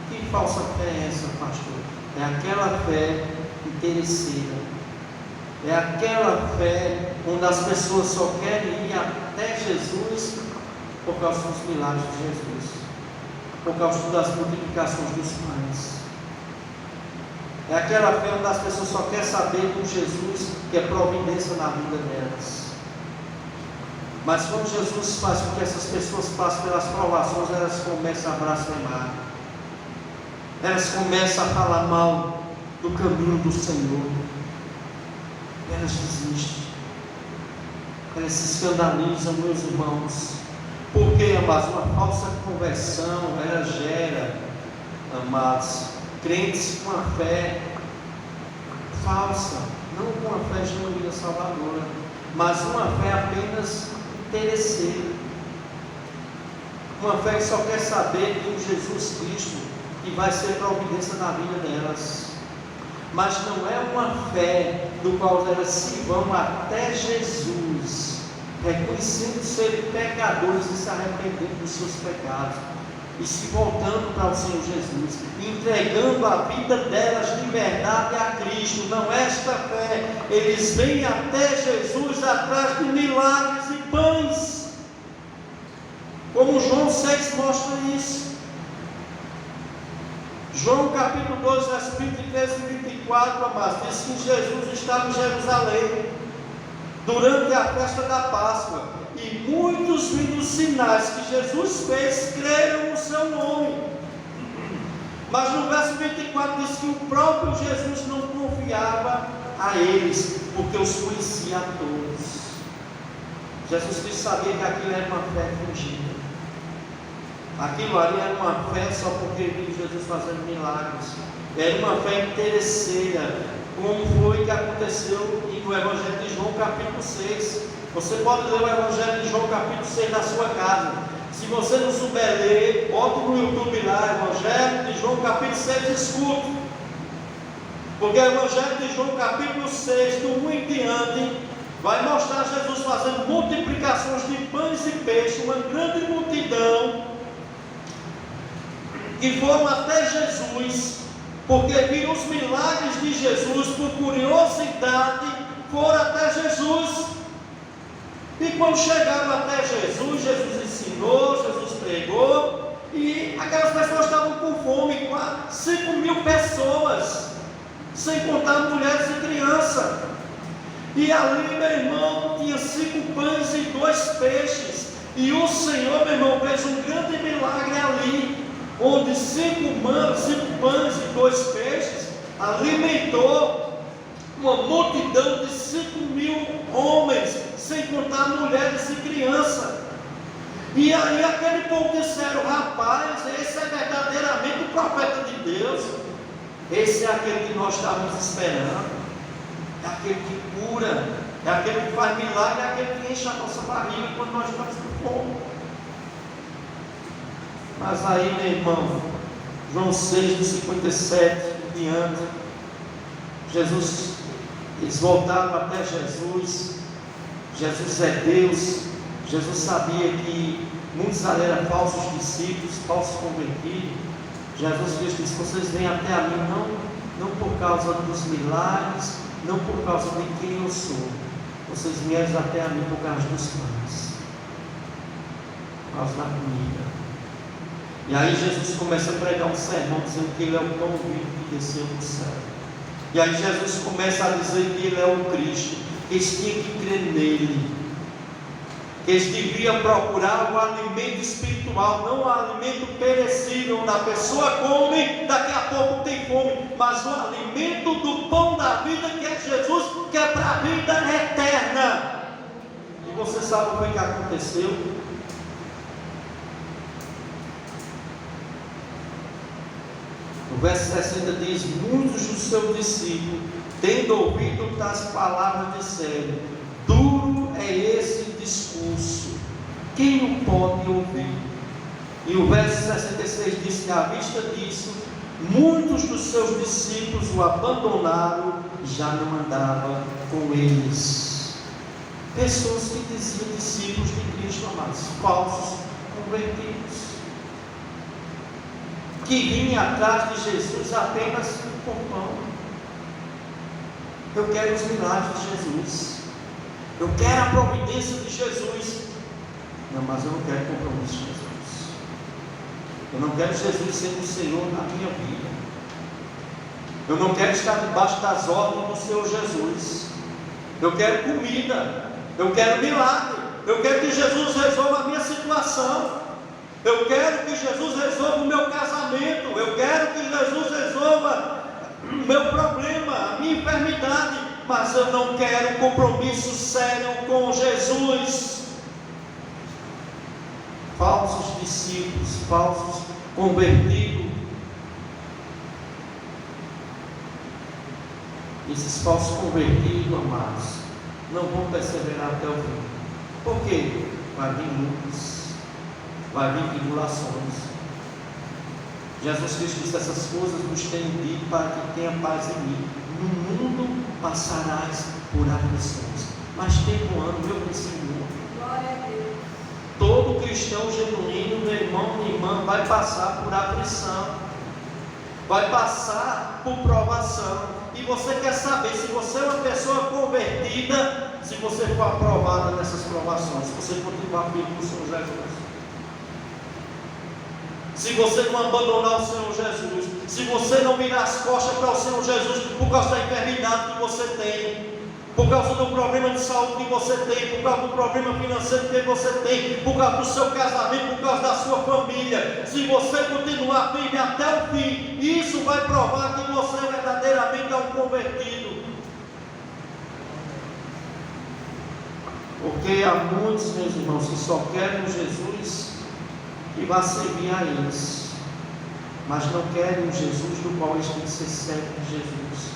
Que falsa fé é essa, pastor? É aquela fé interesseira. É aquela fé onde as pessoas só querem ir até Jesus por causa dos milagres de Jesus, por causa das multiplicações dos pães. É aquela fé onde as pessoas só querem saber com Jesus, que é providência na vida delas. Mas quando Jesus faz com que essas pessoas passem pelas provações, elas começam a blasfemar, elas começam a falar mal do caminho do Senhor, elas desistem, elas se escandalizam, meus irmãos. Porque, amados, uma falsa conversão, ela gera, amados, crentes com a fé falsa, não com a fé genuína salvadora, mas uma fé apenas interesseira, uma fé que só quer saber de um Jesus Cristo que vai ser providência na vida delas, mas não é uma fé do qual elas se vão até Jesus, reconhecendo serem pecadores e se arrependendo dos seus pecados, e se voltando para o Senhor Jesus, entregando a vida delas de verdade a Cristo. Não esta fé, eles vêm até Jesus atrás de milagres e pães, como João 6 mostra isso. João capítulo 12, verso 23 e 24, amados, diz que Jesus estava em Jerusalém durante a festa da Páscoa, e muitos dos sinais que Jesus fez creram no seu nome. Mas no verso 24 diz que o próprio Jesus não confiava a eles, porque os conhecia a todos. Jesus Cristo sabia que aquilo era uma fé fingida. Aquilo ali era uma fé só porque viu Jesus fazendo milagres. Era uma fé interesseira, como foi que aconteceu no Evangelho de João capítulo 6. Você pode ler o Evangelho de João capítulo 6 na sua casa. Se você não souber ler, bote no YouTube lá, Evangelho de João capítulo 6, escute. Porque o Evangelho de João capítulo 6, do 1 em diante, vai mostrar Jesus fazendo multiplicações de pães e peixes, uma grande multidão, que foram até Jesus, porque viram os milagres de Jesus, por curiosidade, foram até Jesus. E quando chegaram até Jesus, Jesus ensinou, Jesus pregou, e aquelas pessoas estavam com fome, quase 5.000 pessoas, sem contar mulheres e crianças. E ali, meu irmão, tinha 5 pães e 2 peixes, e o Senhor, meu irmão, fez um grande milagre ali, onde 5 pães e 2 peixes alimentou uma multidão de 5.000 homens, sem contar mulheres e crianças. E aí aquele povo disseram: rapaz, esse é verdadeiramente o profeta de Deus, esse é aquele que nós estávamos esperando, é aquele que cura, é aquele que faz milagre, é aquele que enche a nossa barriga quando nós estamos com fome. Mas aí, meu irmão, João 6, do 57 em diante, eles voltaram até Jesus. Jesus é Deus. Jesus sabia que muitos ali eram falsos discípulos, falsos convertidos. Jesus Cristo disse: vocês vêm até a mim não por causa dos milagres, não por causa de quem eu sou, vocês vieram até a mim por causa dos pães, por causa da comida. E aí Jesus começa a pregar um sermão dizendo que Ele é o pão vivo que desceu do céu. E aí Jesus começa a dizer que Ele é o Cristo, que eles tinham que crer nele, que eles deviam procurar o alimento espiritual, não o alimento perecível, onde a pessoa come, daqui a pouco tem fome, mas o alimento do pão da vida, que é Jesus, que é para a vida eterna. E você sabe o que aconteceu? O verso 60 diz: muitos dos seus discípulos, tendo ouvido tais palavras, disseram: duro é esse discurso, quem o pode ouvir? E o verso 66 diz que à vista disso, muitos dos seus discípulos o abandonaram, já não andava com eles. Pessoas que diziam discípulos de Cristo, amados, falsos convertidos, que vinham atrás de Jesus apenas por pão. Eu quero os milagres de Jesus, eu quero a providência de Jesus. Não, mas eu não quero compromisso de Jesus. Eu não quero Jesus sendo o Senhor na minha vida. Eu não quero estar debaixo das ordens do Senhor Jesus. Eu quero comida, eu quero milagre, eu quero que Jesus resolva a minha situação. Eu quero que Jesus resolva o meu casamento. Eu quero que Jesus resolva o meu problema, a minha enfermidade. Mas eu não quero compromisso sério com Jesus. Falsos discípulos, falsos convertidos. Esses falsos convertidos, amados, não vão perseverar até o fim. Por quê? Vai vir lutas, vai vir tribulações. Jesus Cristo disse: essas coisas vos tenho dito para que tenha paz em mim. No mundo passarás por aflições, mas tem um ano, meu Senhor. Glória a Deus. Todo cristão genuíno, meu irmão, minha irmã, vai passar por aflição, vai passar por provação. E você quer saber se você é uma pessoa convertida, se você for aprovada nessas provações, se você continuar firme com o Senhor Jesus. se você não abandonar o Senhor Jesus, se você não virar as costas para o Senhor Jesus por causa da enfermidade que você tem, por causa do problema de saúde que você tem, por causa do problema financeiro que você tem, por causa do seu casamento, por causa da sua família, se você continuar firme até o fim, isso vai provar que você verdadeiramente é um convertido. Porque há muitos, meus irmãos, que só querem Jesus e vai servir a eles, mas não querem o Jesus do qual eles têm que ser servos de Jesus,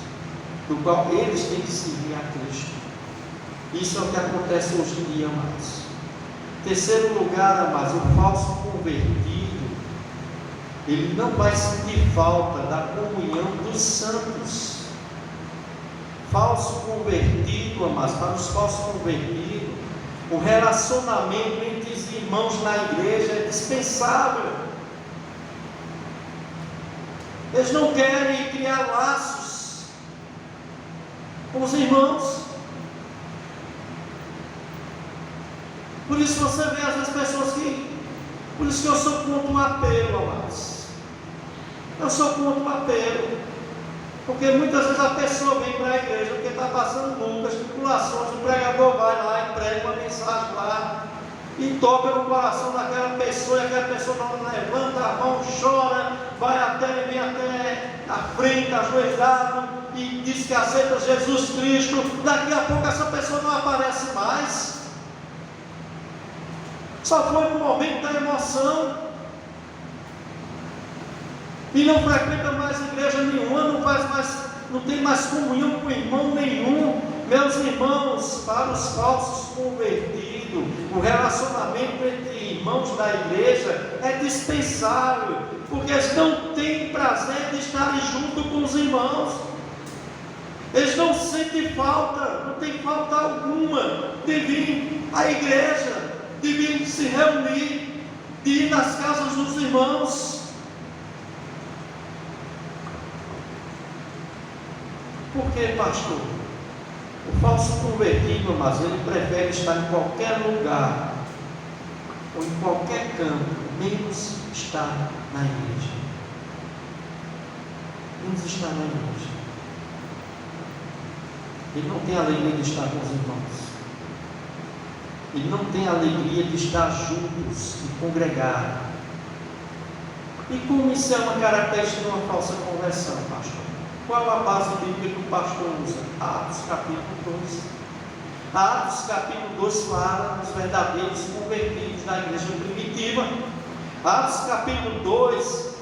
do qual eles têm que servir a Cristo. Isso é o que acontece hoje em dia, amados. Terceiro lugar, amados, o falso convertido, ele não vai sentir falta da comunhão dos santos. Falso convertido, amados, para os falsos convertidos, o relacionamento entre os irmãos na igreja é dispensável. Eles não querem criar laços com os irmãos. Por isso você vê às vezes pessoas que... Por isso que eu sou contra o apelo, amados. Eu sou contra o apelo. Porque muitas vezes a pessoa vem para a igreja porque está passando lutas, tribulações, o pregador vai lá e prega uma mensagem lá e toca no coração daquela pessoa, e aquela pessoa não levanta a mão, chora, vem até a frente, ajoelhado, e diz que aceita Jesus Cristo. Daqui a pouco essa pessoa não aparece mais. Só foi no momento da emoção. E não frequenta mais igreja nenhuma, não tem mais comunhão com irmão nenhum. Meus irmãos, para os falsos convertidos, o relacionamento entre irmãos da igreja é dispensável, porque eles não têm prazer de estarem junto com os irmãos. Eles não sentem falta, não tem falta alguma de vir à igreja, de vir se reunir, de ir nas casas dos irmãos. Por que, pastor? O falso convertido, mas ele prefere estar em qualquer lugar ou em qualquer canto, menos estar na igreja. Menos estar na igreja. Ele não tem alegria de estar com os irmãos. Ele não tem alegria de estar juntos e congregar. E como isso é uma característica de uma falsa conversão, pastor? Qual a base bíblica que o pastor usa? Atos capítulo 2. Atos capítulo 2 fala dos verdadeiros convertidos da igreja primitiva. Atos capítulo 2,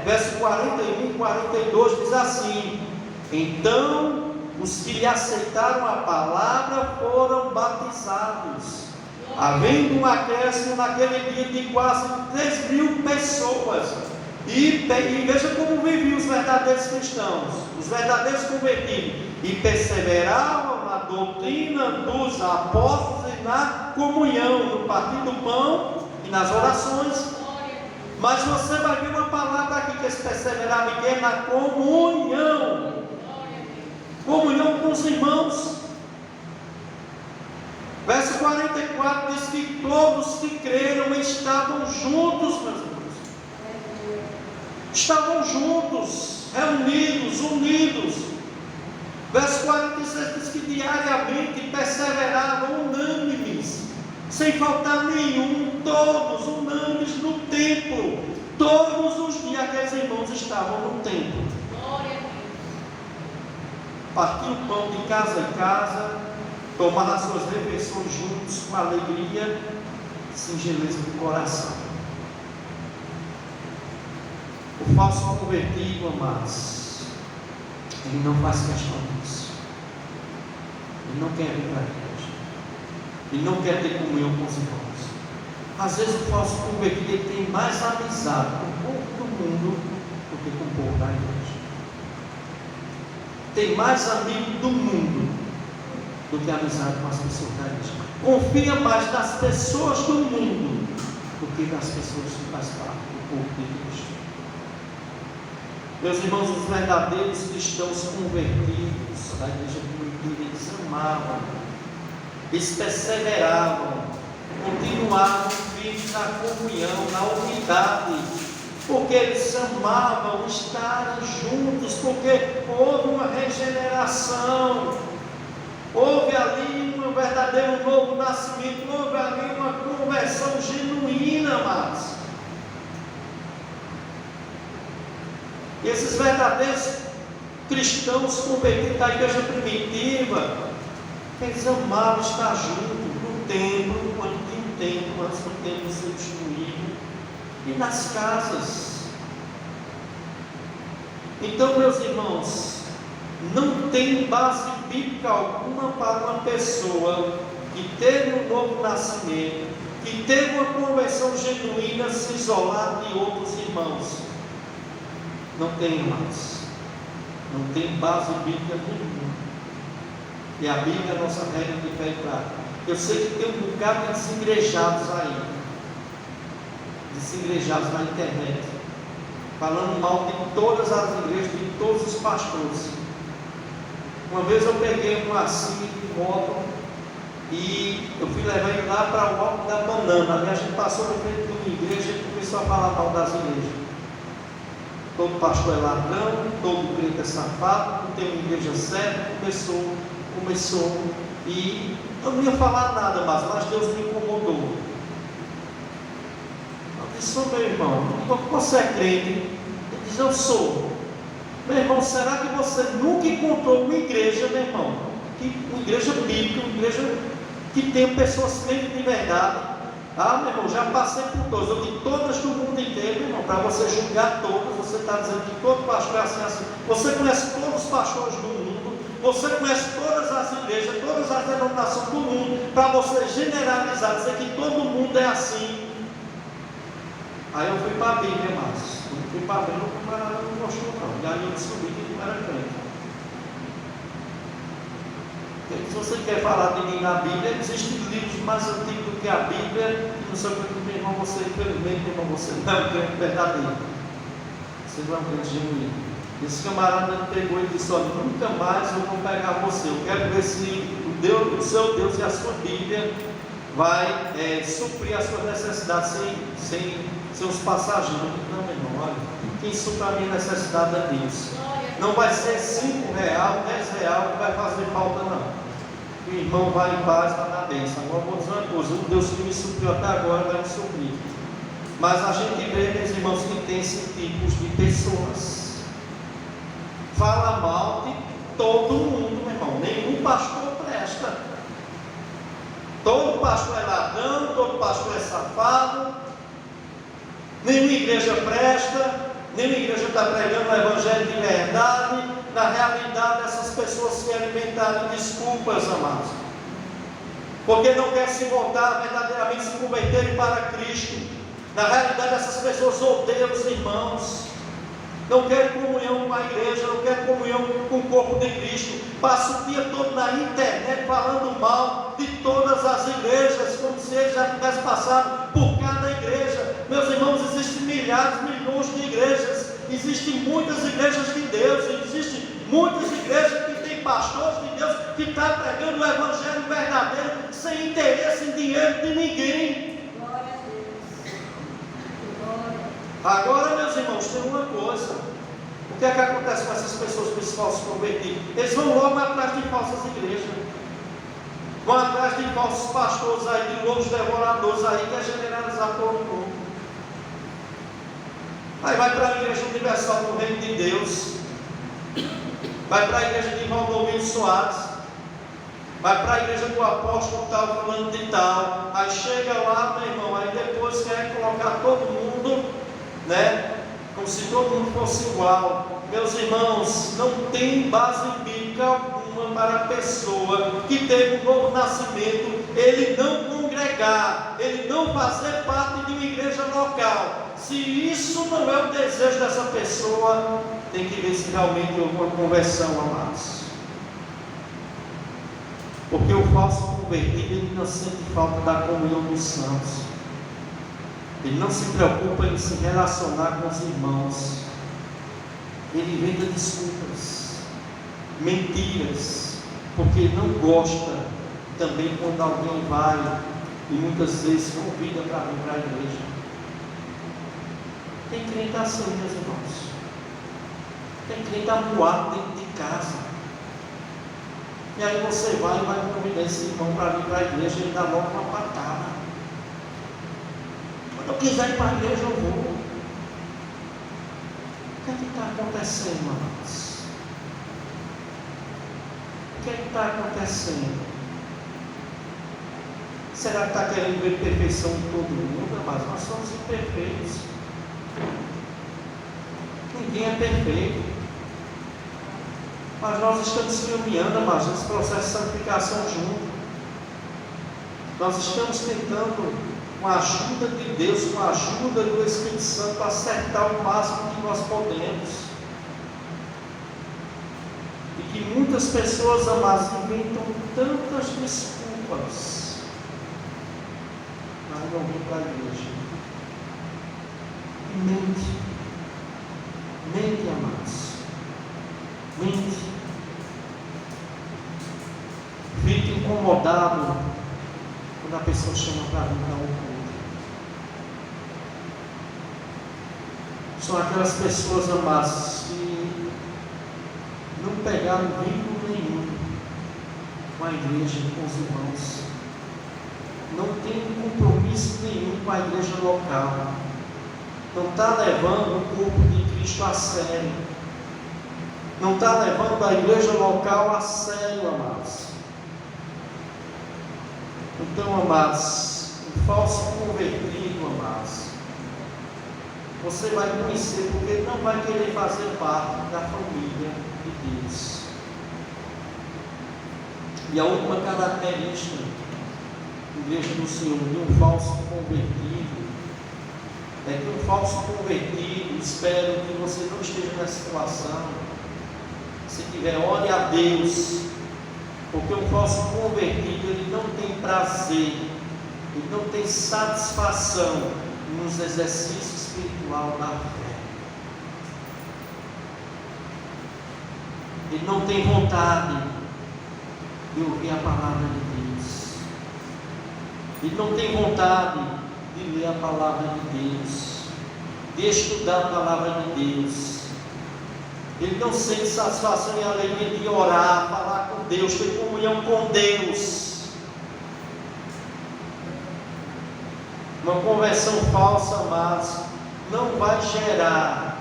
verso 41 e 42 diz assim: então os que lhe aceitaram a palavra foram batizados, havendo um acréscimo naquele dia de quase 3.000 pessoas. E veja como viviam os verdadeiros cristãos, os verdadeiros convertidos, e perseveravam na doutrina dos apóstolos e na comunhão, no partir do pão e nas orações. Mas você vai ver uma palavra aqui que eles perseveravam, que é na comunhão, comunhão com os irmãos. Verso 44 diz que todos que creram estavam juntos, meus irmãos. Estavam juntos, reunidos, unidos. Verso 46 diz que diariamente perseveravam unânimes, sem faltar nenhum, todos unânimes no templo. Todos os dias aqueles irmãos estavam no templo. Partiam o pão de casa em casa, tomavam as suas refeições juntos com alegria e singeleza do coração. O falso convertido, amados, ele não faz questão disso. Ele não quer vir para a igreja. Ele não quer ter comunhão com os irmãos. Às vezes o falso convertido ele tem mais amizade com o povo do mundo do que com o povo da igreja. Tem mais amigo do mundo do que amizade com as pessoas da igreja. Confia mais nas pessoas do mundo do que nas pessoas que fazem parte do povo de Cristo. Meus irmãos, os verdadeiros cristãos convertidos da igreja primitiva, eles amavam, eles perseveravam, continuavam firmes na comunhão, na unidade, porque eles amavam estar juntos, porque houve uma regeneração, houve ali um verdadeiro novo nascimento, houve ali uma conversão genuína, amados. E esses verdadeiros cristãos convertidos da igreja primitiva, eles amavam estar juntos no templo, quando tinha um templo, antes do templo ser destruído, e nas casas. Então, meus irmãos, não tem base bíblica alguma para uma pessoa que teve um novo nascimento, que teve uma conversão genuína, se isolar de outros irmãos. Não tem mais. Não tem base bíblica nenhuma. E a Bíblia é a nossa regra de fé e prática. Eu sei que tem um bocado de desigrejados aí, desigrejados na internet, falando mal de todas as igrejas, de todos os pastores. Uma vez eu peguei um assim de moto e eu fui levar ele lá para o Alto da Banana. Ali a gente passou na frente de uma igreja e começou a falar mal das igrejas. Todo pastor é ladrão, todo crente é safado, não tem uma igreja certa. Começou, e eu não ia falar nada mais, mas Deus me incomodou. Eu disse: meu irmão, você é crente? Ele diz: eu sou. Meu irmão, será que você nunca encontrou uma igreja, meu irmão, uma igreja bíblica, uma igreja que tem pessoas crentes de verdade? Ah, meu irmão, já passei por todas, eu vi todas do mundo inteiro, meu irmão, para você julgar todas. Você está dizendo que todo pastor é assim. Você conhece todos os pastores do mundo, você conhece todas as igrejas, todas as denominações do mundo, para você generalizar, dizer que todo mundo é assim. Aí eu fui para a Bíblia, mas quando fui para a Bíblia, o camarada não gostou não. E aí eu descobri que não era crente. Se você quer falar de mim na Bíblia, existem livros mais antigos do que a Bíblia, e não sei o que, meu irmão, você, infelizmente, meu irmão, você não é um crente verdadeiro. Você não é um crente genuíno. Esse camarada pegou e disse: olha, nunca mais eu vou pegar você. Eu quero ver se o seu Deus e a sua Bíblia vai suprir as suas necessidades sem os passageiros. Não, meu irmão, olha, quem supre a minha necessidade é Deus. Não vai ser R$5, R$10 que vai fazer falta, não. O irmão vai em paz, vai na bênção. Agora vou dizer uma coisa: o Deus que me supriu até agora vai me suprir. Mas a gente vê, meus irmãos, que tem esses tipos de pessoas. Fala mal de todo mundo, meu irmão. Nenhum pastor presta. Todo pastor é ladrão, todo pastor é safado. Nenhuma igreja presta. Nenhuma igreja está pregando o evangelho de verdade. Na realidade, essas pessoas se alimentaram de desculpas, amados, porque não querem se voltar verdadeiramente, se converterem para Cristo. Na realidade, essas pessoas odeiam os irmãos, não querem comunhão com a igreja, não querem comunhão com o corpo de Cristo. Passa o dia todo na internet falando mal de todas as igrejas, como se eles já tivessem passado por cada igreja. Meus irmãos, existem milhares, milhões de igrejas, existem muitas igrejas de Deus, existem muitas igrejas que têm pastores de Deus que estão pregando o evangelho verdadeiro sem interesse em dinheiro de ninguém. Agora, meus irmãos, tem uma coisa: o que é que acontece com essas pessoas, com esses falsos convertidos? Eles vão logo atrás de falsas igrejas, vão atrás de falsos pastores aí, de lobos devoradores aí, que é generalizar todo mundo. Aí vai para a Igreja Universal do Reino de Deus, vai para a igreja de Valdomiro Soares, vai para a igreja do apóstolo tal, falando de tal. Aí chega lá, meu irmão, aí depois quer colocar todo mundo, né, como se todo mundo fosse igual. Meus irmãos, não tem base bíblica alguma para a pessoa que teve um novo nascimento ele não congregar, ele não fazer parte de uma igreja local. Se isso não é o desejo dessa pessoa, tem que ver se realmente houve uma conversão, amados. Porque o falso convertido, ele não sente falta da comunhão dos santos, ele não se preocupa em se relacionar com os irmãos, ele inventa desculpas, mentiras, porque ele não gosta também quando alguém vai e muitas vezes convida para vir para a igreja. Tem crente assim, meus irmãos. Tem crente amuado dentro de casa. E aí você vai e vai convidar esse irmão para vir para a igreja e ele dá logo uma patada. Quando eu quiser ir para a igreja, eu vou. O que é que está acontecendo, amados? O que é que está acontecendo? Será que está querendo ver perfeição em todo mundo? Mas nós somos imperfeitos. Ninguém é perfeito. Mas nós estamos caminhando, mas nesse processo de santificação junto. Nós estamos tentando, com a ajuda de Deus, com a ajuda do Espírito Santo, acertar o máximo que nós podemos. E que muitas pessoas, amadas, inventam tantas desculpas, mas não vêm para a igreja. E mente, amados. Mente. Fique incomodado quando a pessoa chama para vir dar um culto. São aquelas pessoas, amadas, que não pegaram vínculo nenhum com a igreja, com os irmãos. Não tem compromisso nenhum com a igreja local. Não está levando o corpo de Cristo a sério. Não está levando a igreja local a sério, amados. Então, amados, o falso convertido, amados, você vai conhecer, porque ele não vai querer fazer parte da família de Deus. E a última característica, igreja do Senhor, de um falso convertido, é que um falso convertido, espero que você não esteja nessa situação. Se tiver, ore a Deus, porque um falso convertido, ele não tem prazer, ele não tem satisfação nos exercícios espirituais da fé. Ele não tem vontade de ouvir a palavra de Deus. Ele não tem vontade de ler a palavra de Deus, de estudar a palavra de Deus. Ele não sente satisfação e alegria de orar, falar com Deus, ter comunhão com Deus. Uma conversão falsa, mas não vai gerar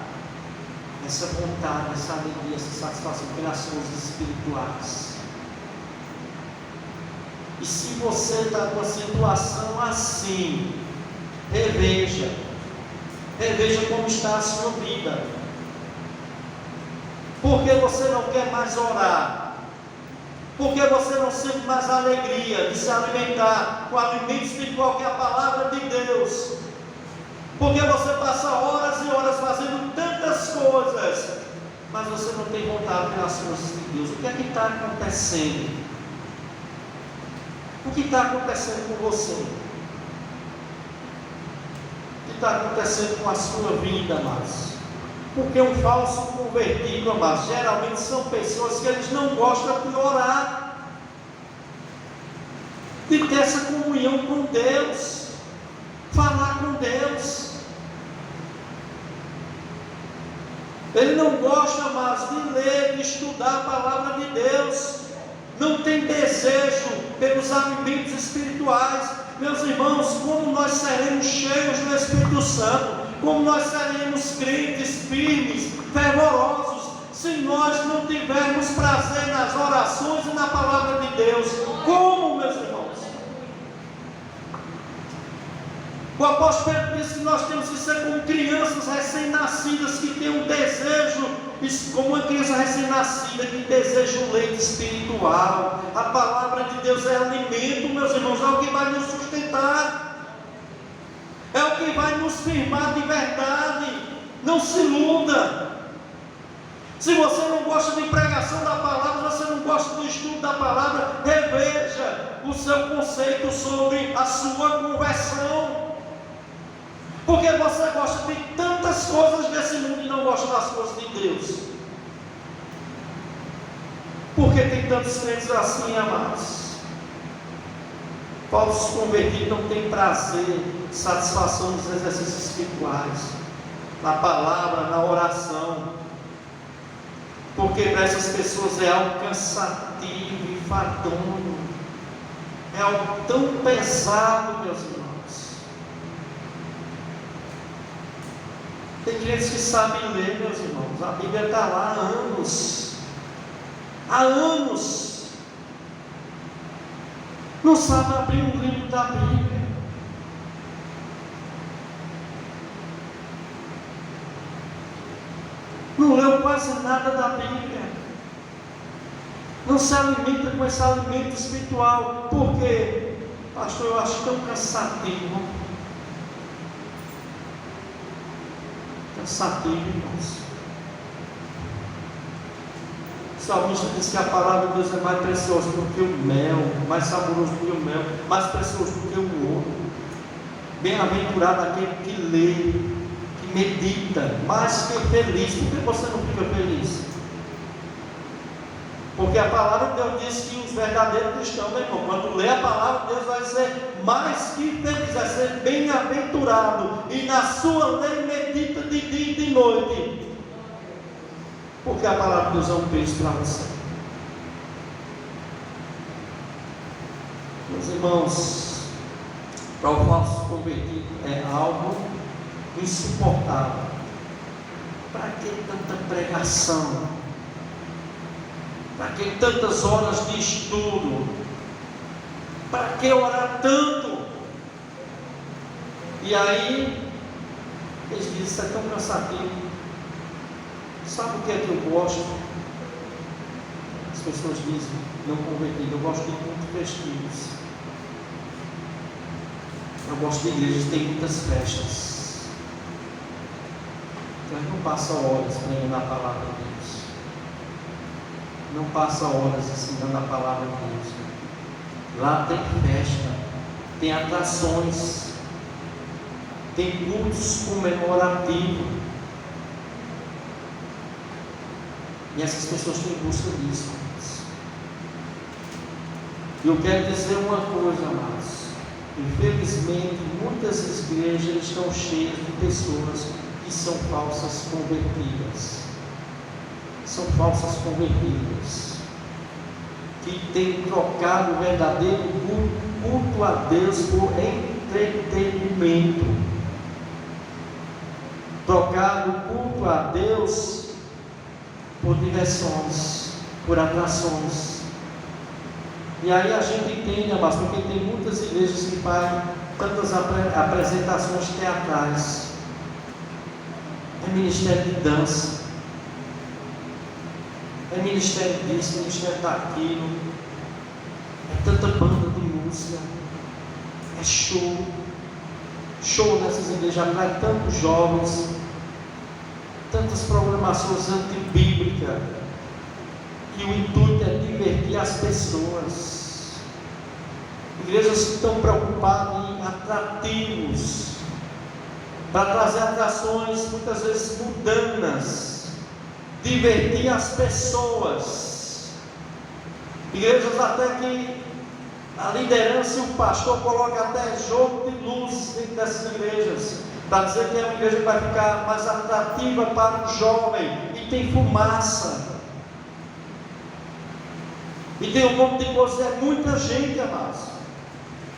essa vontade, essa alegria, essa satisfação pelas coisas espirituais. E se você está com uma situação assim, reveja como está a sua vida. Porque você não quer mais orar? Porque você não sente mais alegria de se alimentar com o alimento espiritual que é a palavra de Deus? Porque você passa horas e horas fazendo tantas coisas, mas você não tem vontade pelas coisas de Deus. O que é que está acontecendo? O que está acontecendo com você? O que está acontecendo com a sua vida, amados? Porque um falso convertido, amados, geralmente são pessoas que eles não gostam de orar, de ter essa comunhão com Deus, falar com Deus. Ele não gosta, amados, de ler, de estudar a palavra de Deus. Não tem desejo pelos alimentos espirituais. Meus irmãos, como nós seremos cheios do Espírito Santo? Como nós seremos crentes firmes, fervorosos, se nós não tivermos prazer nas orações e na palavra de Deus? Como, meus irmãos? O apóstolo Pedro disse que nós temos que ser como crianças recém-nascidas que têm um desejo, como uma criança recém-nascida que deseja um leite espiritual. A palavra de Deus é alimento, meus irmãos, é o que vai nos sustentar. É o que vai nos firmar de verdade. Não se iluda. Se você não gosta de pregação da palavra, você não gosta do estudo da palavra, reveja o seu conceito sobre a sua conversão. Porque você gosta de tantas coisas desse mundo e não gosta das coisas de Deus. Porque tem tantos crentes assim, amados. Falsos convertidos não têm prazer, satisfação nos exercícios espirituais. na palavra, na oração. Porque para essas pessoas é algo cansativo e fadonho. É algo tão pesado, meus irmãos. Tem gente que sabe ler, meus irmãos. A Bíblia está lá há anos. Há anos. Não sabe abrir um livro da Bíblia. Não leu quase nada da Bíblia. Não se alimenta com esse alimento espiritual. Por quê? Pastor, eu acho tão cansativo. Cansativo, irmãos. O salmista diz que a palavra de Deus é mais preciosa do que o mel, mais saboroso do que o mel, mais precioso do que o ouro. Bem-aventurado aquele que lê, medita, mais que feliz. Por que você não fica feliz? Porque a palavra de Deus diz que os verdadeiros cristãos, meu irmão, quando lê a palavra de Deus, vai ser mais que feliz, vai ser bem-aventurado, e na sua lei medita de dia e de noite. Porque a palavra de Deus é um peso para você. Meus irmãos, para o falso convertido é algo insuportável. Para que tanta pregação? Para que tantas horas de estudo? Para que orar tanto? E aí eles dizem: isso é tão cansativo. Sabe o que é que eu gosto? As pessoas dizem, não convertido, eu gosto de cultos festivos. Eu gosto de igrejas que tem muitas festas. Então não passa horas pregando a palavra de Deus. Não passa horas ensinando a palavra de Deus. Lá tem festa, tem atrações, tem cultos comemorativos. E essas pessoas têm busca disso. E eu quero dizer uma coisa, amados. Infelizmente, muitas igrejas estão cheias de pessoas que são falsas convertidas. São falsas convertidas. Que têm trocado o verdadeiro culto a Deus por entretenimento. Trocado o culto a Deus por diversões, por atrações. E aí a gente entende, amados, porque tem muitas igrejas que fazem tantas apresentações teatrais. É ministério de dança, é ministério disso, ministério daquilo, é tanta banda de música, é show nessas igrejas, atrai tantos jovens, tantas programações antibíblicas, que o intuito é divertir as pessoas. Igrejas que estão preocupadas em atrativos, para trazer atrações muitas vezes mundanas, divertir as pessoas. Igrejas até que a liderança e o pastor colocam até jogo de luz dentro dessas igrejas, para dizer que é uma igreja que vai ficar mais atrativa para o jovem, e tem fumaça, e tem um monte de coisa, é muita gente, amados.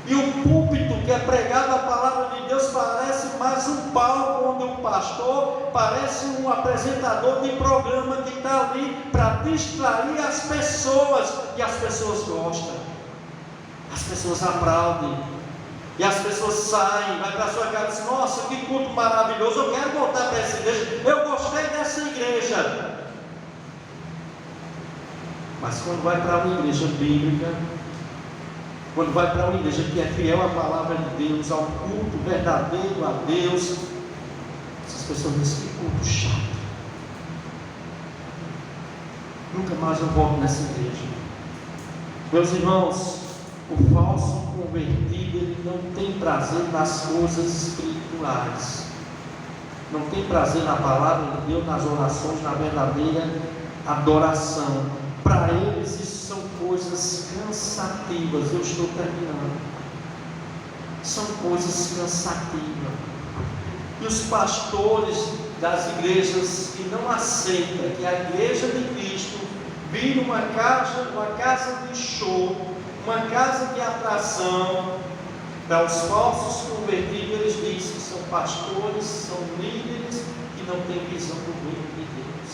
E o púlpito que é pregado a palavra de Deus parece mais um palco onde o pastor parece um apresentador de programa que está ali para distrair as pessoas, e as pessoas gostam, as pessoas aplaudem, e as pessoas saem, vai para a sua casa e diz: nossa, que culto maravilhoso, eu quero voltar para essa igreja, eu gostei dessa igreja. Mas quando vai para uma igreja bíblica, quando vai para uma igreja que é fiel à palavra de Deus, ao culto verdadeiro a Deus, essas pessoas dizem: que culto chato, nunca mais eu volto nessa igreja. Meus irmãos, o falso convertido, ele não tem prazer nas coisas espirituais, não tem prazer na palavra de Deus, nas orações, na verdadeira adoração. Para eles isso são coisas cansativas. Eu estou terminando. São coisas cansativas. E os pastores das igrejas que não aceitam que a igreja de Cristo vire uma casa de show, uma casa de atração para os falsos convertidos. Eles dizem que são pastores, são líderes que não têm visão do reino de Deus.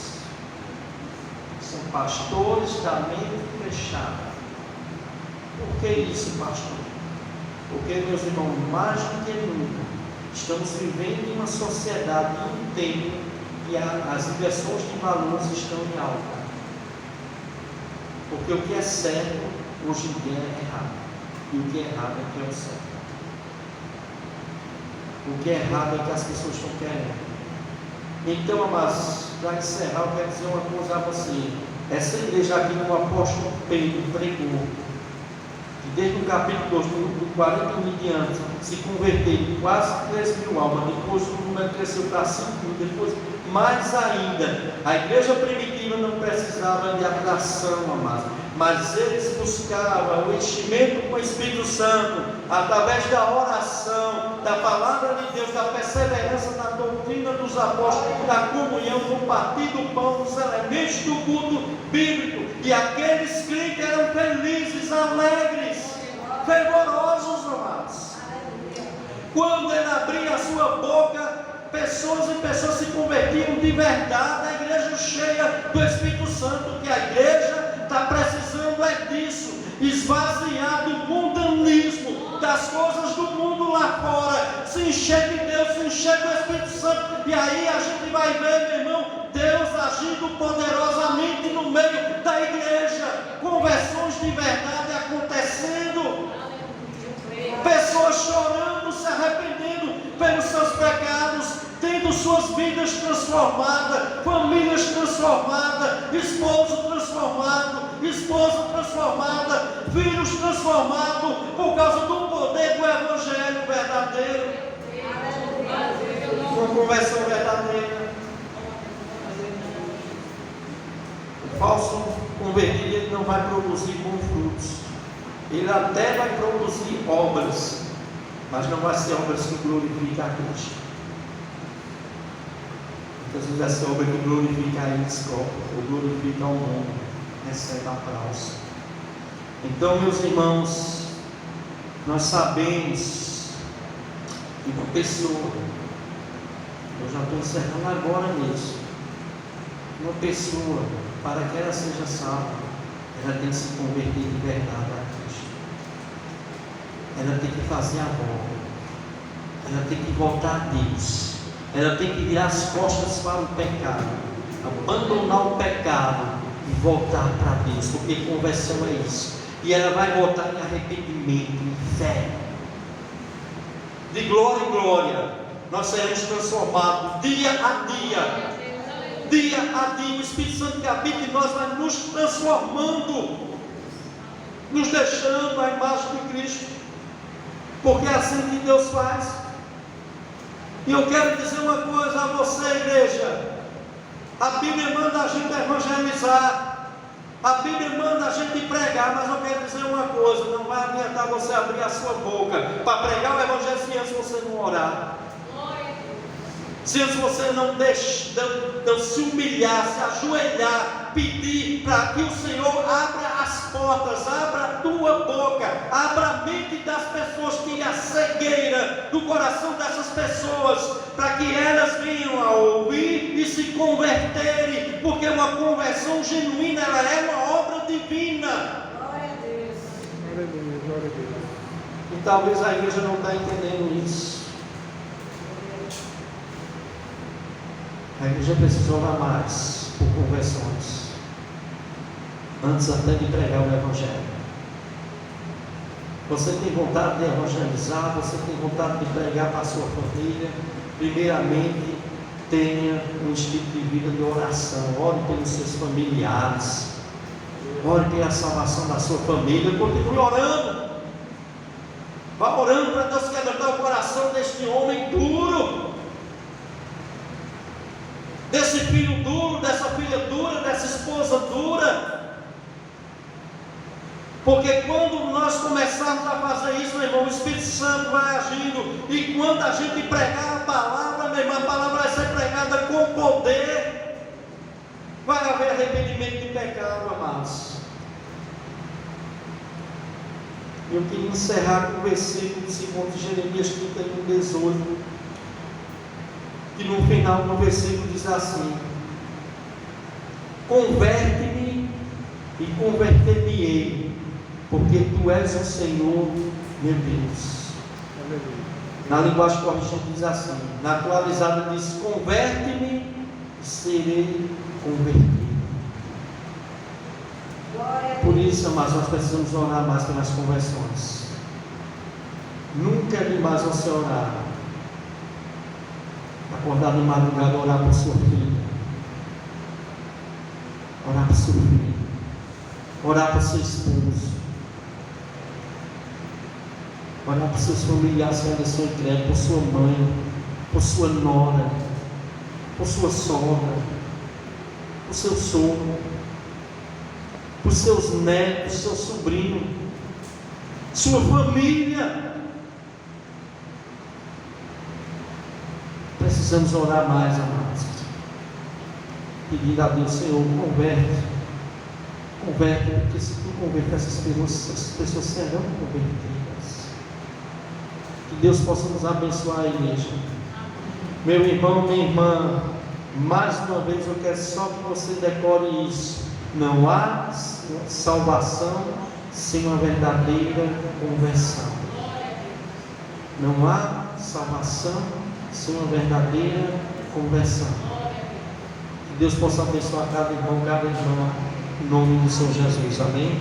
São pastores da mente fechada. Por que isso, pastor? Porque, meus irmãos, mais do que nunca, estamos vivendo em uma sociedade, em um tempo que as inversões de valores estão em alta. Porque o que é certo, hoje em dia é errado. E o que é errado é que é o certo. O que é errado é que as pessoas estão querendo. Então, amados, para encerrar, eu quero dizer uma coisa a você. Essa igreja aqui no apóstolo Pedro pregou, que desde o capítulo 2, do 40 em diante, se converteu quase 3 mil almas. Depois o número cresceu para 5 mil. Depois, mais ainda, a igreja primitiva não precisava de atração, amados, mas eles buscavam o enchimento com o Espírito Santo, através da oração, da palavra de Deus, da perseverança na doutrina dos apóstolos, da comunhão, do partir do pão, dos elementos do culto bíblico. E aqueles crentes eram felizes, alegres, fervorosos, amados. Quando ele abria a sua boca, pessoas e pessoas se convertiam de verdade. A igreja cheia do Espírito Santo, que a igreja está precisando é disso, esvaziar do mundanismo, das coisas do mundo lá fora, se encher de Deus, se encher do Espírito Santo, e aí a gente vai ver, meu irmão, Deus agindo poderosamente no meio da igreja, conversões de verdade acontecendo, pessoas chorando, se arrependendo pelos seus pecados, tendo suas vidas transformadas, famílias transformadas, esposo transformado, esposa transformada, filhos transformados, por causa do poder do Evangelho verdadeiro, uma conversão verdadeira. O falso convertido, ele não vai produzir bons frutos, ele até vai produzir obras, mas não vai ser obras que glorificam a Cristo. Muitas vezes essa obra que glorifica a eles ou glorifica ao mundo, recebe aplauso. Então, meus irmãos, nós sabemos que uma pessoa, eu já estou encerrando agora mesmo, uma pessoa, para que ela seja salva, ela tem que se converter de verdade a Cristo. Ela tem que fazer a volta, ela tem que voltar a Deus, ela tem que virar as costas para o pecado, abandonar o pecado e voltar para Deus, porque conversão é isso. E ela vai voltar em arrependimento, em fé, de glória em glória. Nós seremos transformados dia a dia. Dia a dia, o Espírito Santo que habita em nós vai nos transformando, nos deixando a imagem de Cristo, porque é assim que Deus faz. E eu quero dizer uma coisa a você, igreja: a Bíblia manda a gente evangelizar, a Bíblia manda a gente pregar, mas eu quero dizer uma coisa: não vai adiantar você abrir a sua boca para pregar o Evangelho se você não orar. Se você não se humilhar, se ajoelhar, pedir para que o Senhor abra as portas, abra a tua boca, abra a mente das pessoas, tire a cegueira do coração dessas pessoas, para que elas venham a ouvir e se converterem, porque uma conversão genuína, ela é uma obra divina. Glória a Deus. Glória a Deus. E talvez a igreja não está entendendo isso. A igreja precisa orar mais por conversões, antes até de pregar o Evangelho. Você tem vontade de evangelizar, você tem vontade de pregar para a sua família, primeiramente tenha um estilo de vida de oração. Ore pelos seus familiares, ore pela salvação da sua família, continue orando. Vá orando para Deus quebrantar o coração deste homem duro, desse filho duro, dessa filha dura, dessa esposa dura. Porque quando nós começarmos a fazer isso, meu irmão, o Espírito Santo vai agindo. E quando a gente pregar a palavra, meu irmão, a palavra vai ser pregada com poder. Vai haver arrependimento de pecado, amados. Eu queria encerrar com o versículo segundo Jeremias 31, 18, que no final do versículo diz assim: converte-me e converter-me-ei, porque tu és o Senhor, meu Deus. Na linguagem corrigida diz assim, na atualizada diz: converte-me e serei convertido. Por isso, amados, nós precisamos orar mais pelas conversões. Nunca é demais você orar. Acordar de madrugada, orar por sua filha, orar por seu filho, orar por seu esposo, orar por seus familiares que ainda são incrédulos, por sua mãe, por sua nora, por sua sogra, por seu sogro, por seus netos, seu sobrinho, sua família. Precisamos orar mais, amados, pedir a Deus: Senhor, converte, porque se tu converter essas pessoas serão convertidas. Que Deus possa nos abençoar, a igreja. Meu irmão, minha irmã, mais uma vez eu quero só que você decore isso: não há salvação sem uma verdadeira conversão. Não há salvação sem uma verdadeira conversão. Que Deus possa abençoar cada irmão, cada irmã, em nome do Senhor Jesus. Amém?